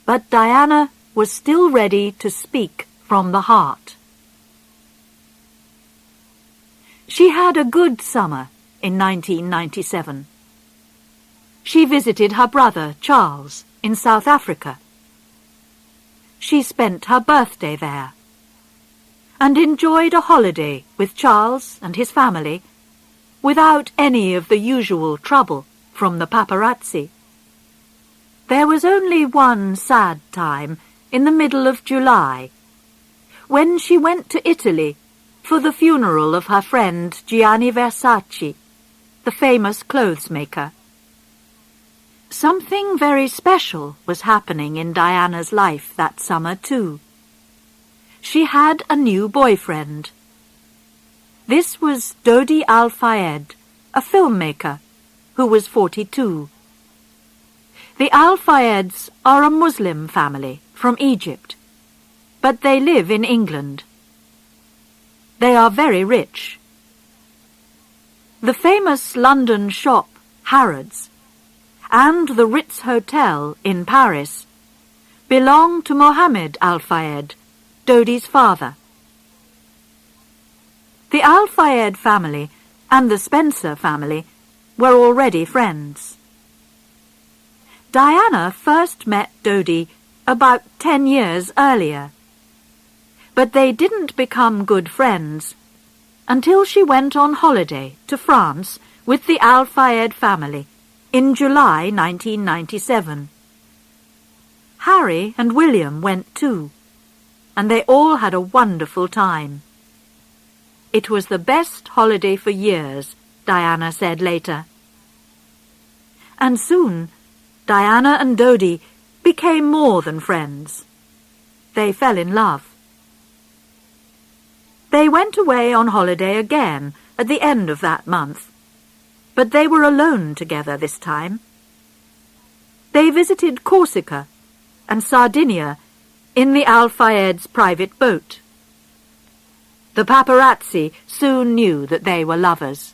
But Diana was still ready to speak from the heart. She had a good summer in 1997. She visited her brother, Charles, in South Africa. She spent her birthday there and enjoyed a holiday with Charles and his family without any of the usual trouble from the paparazzi. There was only one sad time in the middle of July, when she went to Italy for the funeral of her friend Gianni Versace, the famous clothes maker. Something very special was happening in Diana's life that summer too. She had a new boyfriend. This was Dodi Al-Fayed, a filmmaker who was 42. The Al-Fayeds are a Muslim family from Egypt, but they live in England. They are very rich. The famous London shop Harrods and the Ritz Hotel in Paris belong to Mohammed Al-Fayed, Dodi's father. The Al-Fayed family and the Spencer family were already friends. Diana first met Dodi about 10 years earlier, but they didn't become good friends until she went on holiday to France with the Al-Fayed family in July 1997. Harry and William went too, and they all had a wonderful time. It was the best holiday for years, Diana said later. And soon, Diana and Dodi became more than friends. They fell in love. They went away on holiday again at the end of that month, but they were alone together this time. They visited Corsica and Sardinia in the Al-Fayed's private boat. The paparazzi soon knew that they were lovers.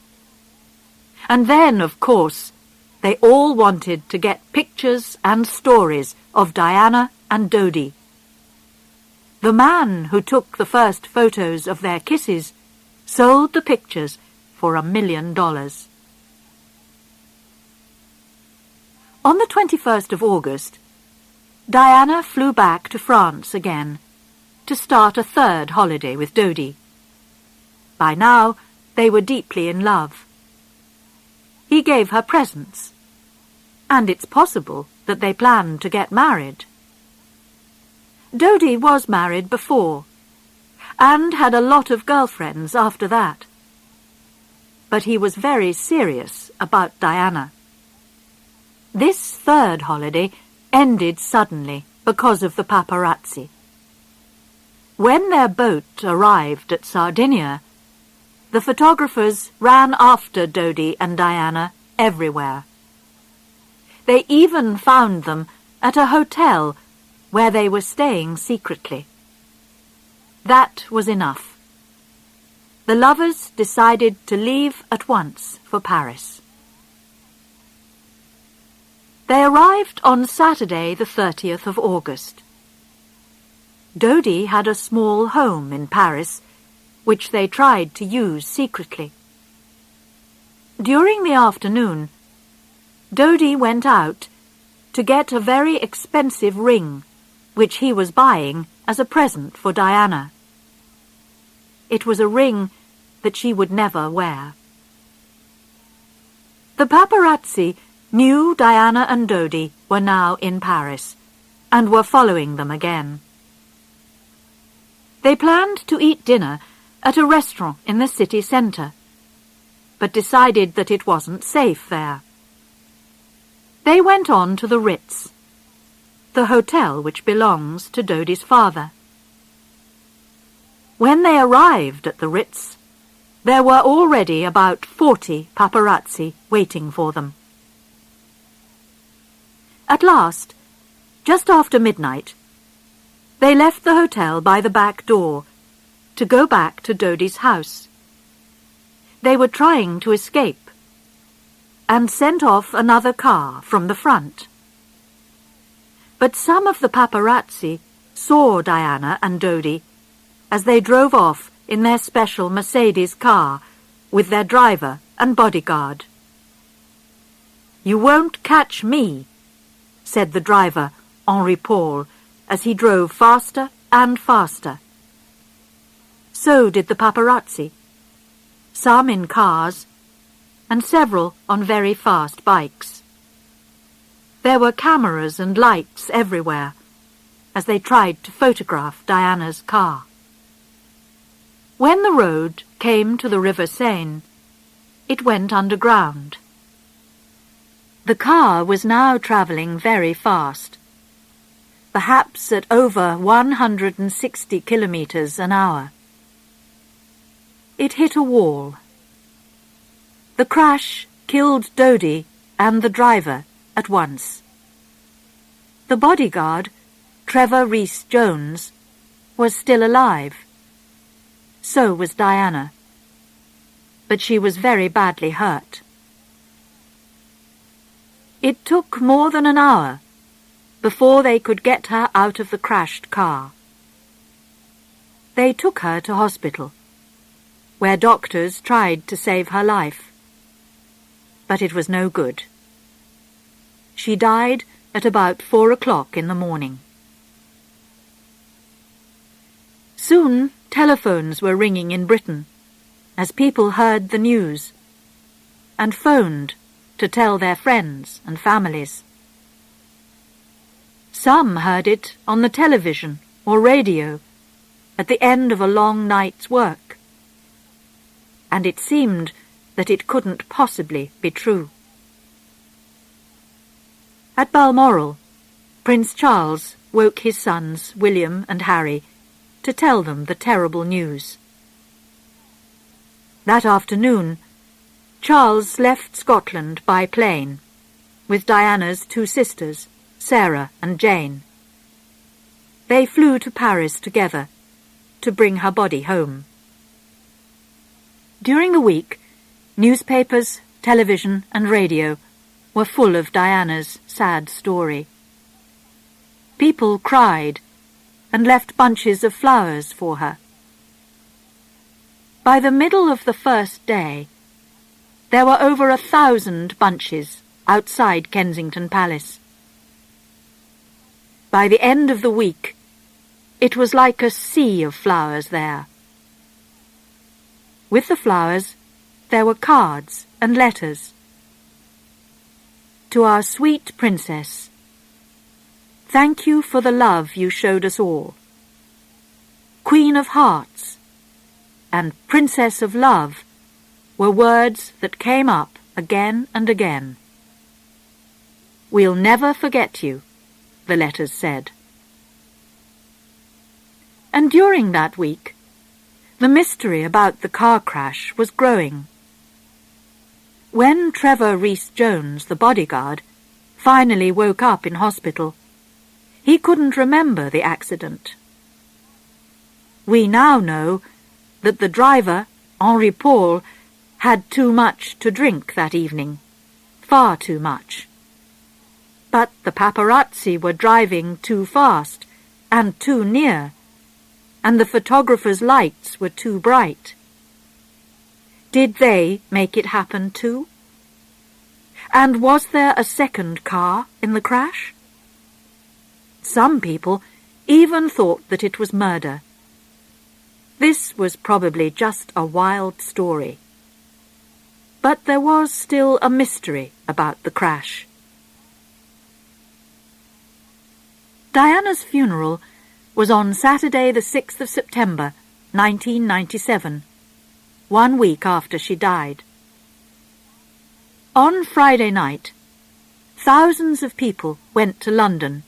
And then, of course, they all wanted to get pictures and stories of Diana and Dodi. The man who took the first photos of their kisses sold the pictures for $1 million. On the 21st of August, Diana flew back to France again to start a third holiday with Dodi. By now, they were deeply in love. He gave her presents, and it's possible that they planned to get married. Dodi was married before, and had a lot of girlfriends after that. But he was very serious about Diana. This third holiday ended suddenly because of the paparazzi. When their boat arrived at Sardinia, the photographers ran after Dodi and Diana everywhere. They even found them at a hotel where they were staying secretly. That was enough. The lovers decided to leave at once for Paris. They arrived on Saturday the 30th of August. Dodi had a small home in Paris, which they tried to use secretly. During the afternoon, Dodi went out to get a very expensive ring, which he was buying as a present for Diana. It was a ring that she would never wear. The paparazzi knew Diana and Dodi were now in Paris and were following them again. They planned to eat dinner at a restaurant in the city centre, but decided that it wasn't safe there. They went on to the Ritz, the hotel which belongs to Dodi's father. When they arrived at the Ritz, there were already about 40 paparazzi waiting for them. At last, just after midnight, they left the hotel by the back door to go back to Dodi's house. They were trying to escape and sent off another car from the front. But some of the paparazzi saw Diana and Dodi as they drove off in their special Mercedes car with their driver and bodyguard. "You won't catch me," said the driver, Henri Paul, as he drove faster and faster. So did the paparazzi, some in cars and several on very fast bikes. There were cameras and lights everywhere as they tried to photograph Diana's car. When the road came to the River Seine, it went underground. The car was now travelling very fast, perhaps at over 160 kilometres an hour. It hit a wall. The crash killed Dodi and the driver at once. The bodyguard, Trevor Rees-Jones, was still alive. So was Diana, but she was very badly hurt. It took more than an hour before they could get her out of the crashed car. They took her to hospital, where doctors tried to save her life. But it was no good. She died at about 4 o'clock in the morning. Soon telephones were ringing in Britain as people heard the news and phoned to tell their friends and families. Some heard it on the television or radio at the end of a long night's work, and it seemed that it couldn't possibly be true. At Balmoral, Prince Charles woke his sons William and Harry to tell them the terrible news. That afternoon, Charles left Scotland by plane with Diana's 2 sisters, Sarah and Jane. They flew to Paris together to bring her body home. During the week, newspapers, television and radio were full of Diana's sad story. People cried and left bunches of flowers for her. By the middle of the first day, there were over 1,000 bunches outside Kensington Palace. By the end of the week, it was like a sea of flowers there. With the flowers, there were cards and letters. To our sweet princess, thank you for the love you showed us all. Queen of Hearts and Princess of Love were words that came up again and again. We'll never forget you, the letters said. And during that week, the mystery about the car crash was growing. When Trevor Rees-Jones, the bodyguard, finally woke up in hospital, he couldn't remember the accident. We now know that the driver, Henri Paul, had too much to drink that evening, far too much. But the paparazzi were driving too fast and too near, and the photographer's lights were too bright. Did they make it happen too? And was there a second car in the crash? Some people even thought that it was murder. This was probably just a wild story. But there was still a mystery about the crash. Diana's funeral was on Saturday the 6th of September, 1997, 1 week after she died. On Friday night, thousands of people went to London.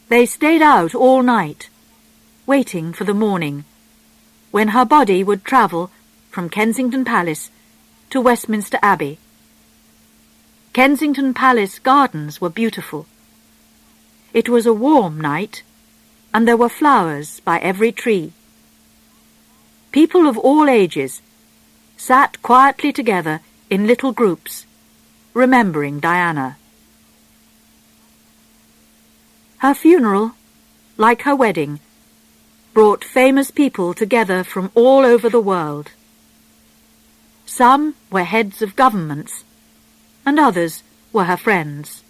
They stayed out all night, waiting for the morning, when her body would travel from Kensington Palace to Westminster Abbey. Kensington Palace gardens were beautiful. It was a warm night, and there were flowers by every tree. People of all ages sat quietly together in little groups, remembering Diana. Her funeral, like her wedding, brought famous people together from all over the world. Some were heads of governments, and others were her friends.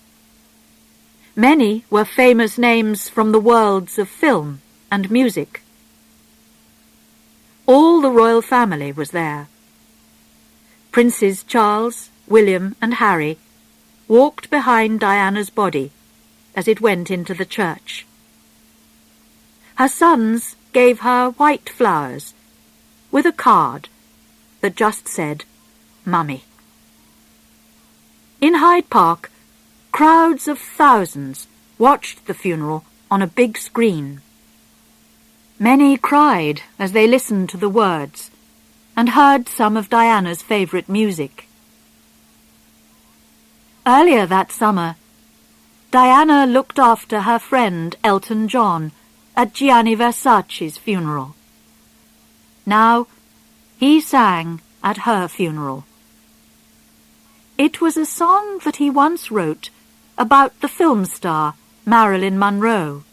Many were famous names from the worlds of film and music. All the royal family was there. Princes Charles, William, and Harry walked behind Diana's body as it went into the church. Her sons gave her white flowers with a card that just said, "Mummy." In Hyde Park, crowds of thousands watched the funeral on a big screen. Many cried as they listened to the words and heard some of Diana's favourite music. Earlier that summer, Diana looked after her friend Elton John at Gianni Versace's funeral. Now, he sang at her funeral. It was a song that he once wrote about the film star Marilyn Monroe.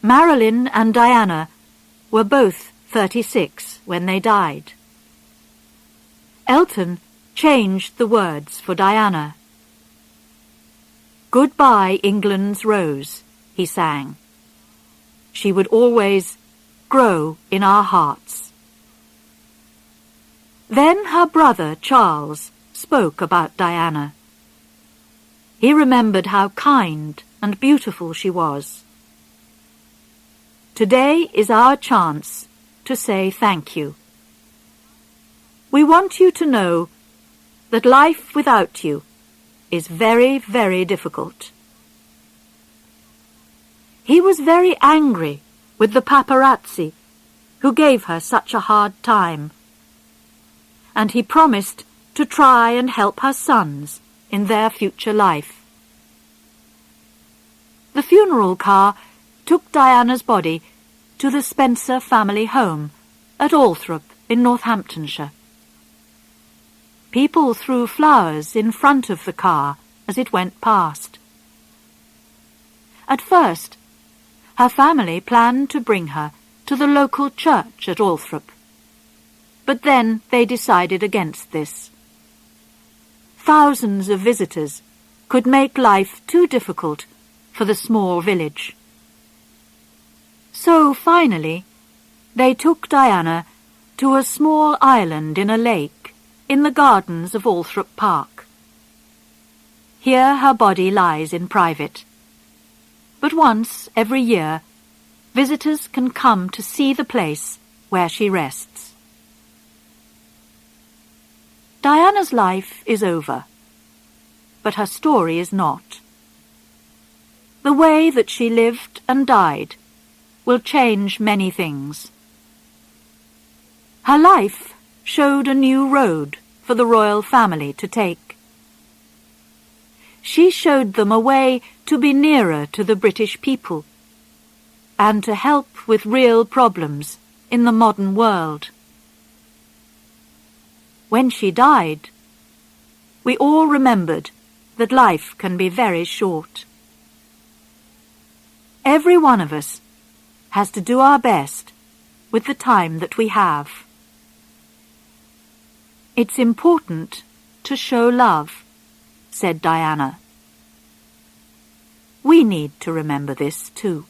Marilyn and Diana were both 36 when they died. Elton changed the words for Diana. "Goodbye, England's rose," he sang. "She would always grow in our hearts." Then her brother Charles spoke about Diana. He remembered how kind and beautiful she was. "Today is our chance to say thank you. We want you to know that life without you is very, very difficult." He was very angry with the paparazzi who gave her such a hard time, and he promised to try and help her sons in their future life. The funeral car took Diana's body to the Spencer family home at Althorp in Northamptonshire. People threw flowers in front of the car as it went past. At first, her family planned to bring her to the local church at Althorp, but then they decided against this. Thousands of visitors could make life too difficult for the small village. So finally, they took Diana to a small island in a lake in the gardens of Althorp Park. Here her body lies in private, but once every year, visitors can come to see the place where she rests. Diana's life is over, but her story is not. The way that she lived and died will change many things. Her life showed a new road for the royal family to take. She showed them a way to be nearer to the British people and to help with real problems in the modern world. When she died, we all remembered that life can be very short. Every one of us has to do our best with the time that we have. "It's important to show love," said Diana. We need to remember this too.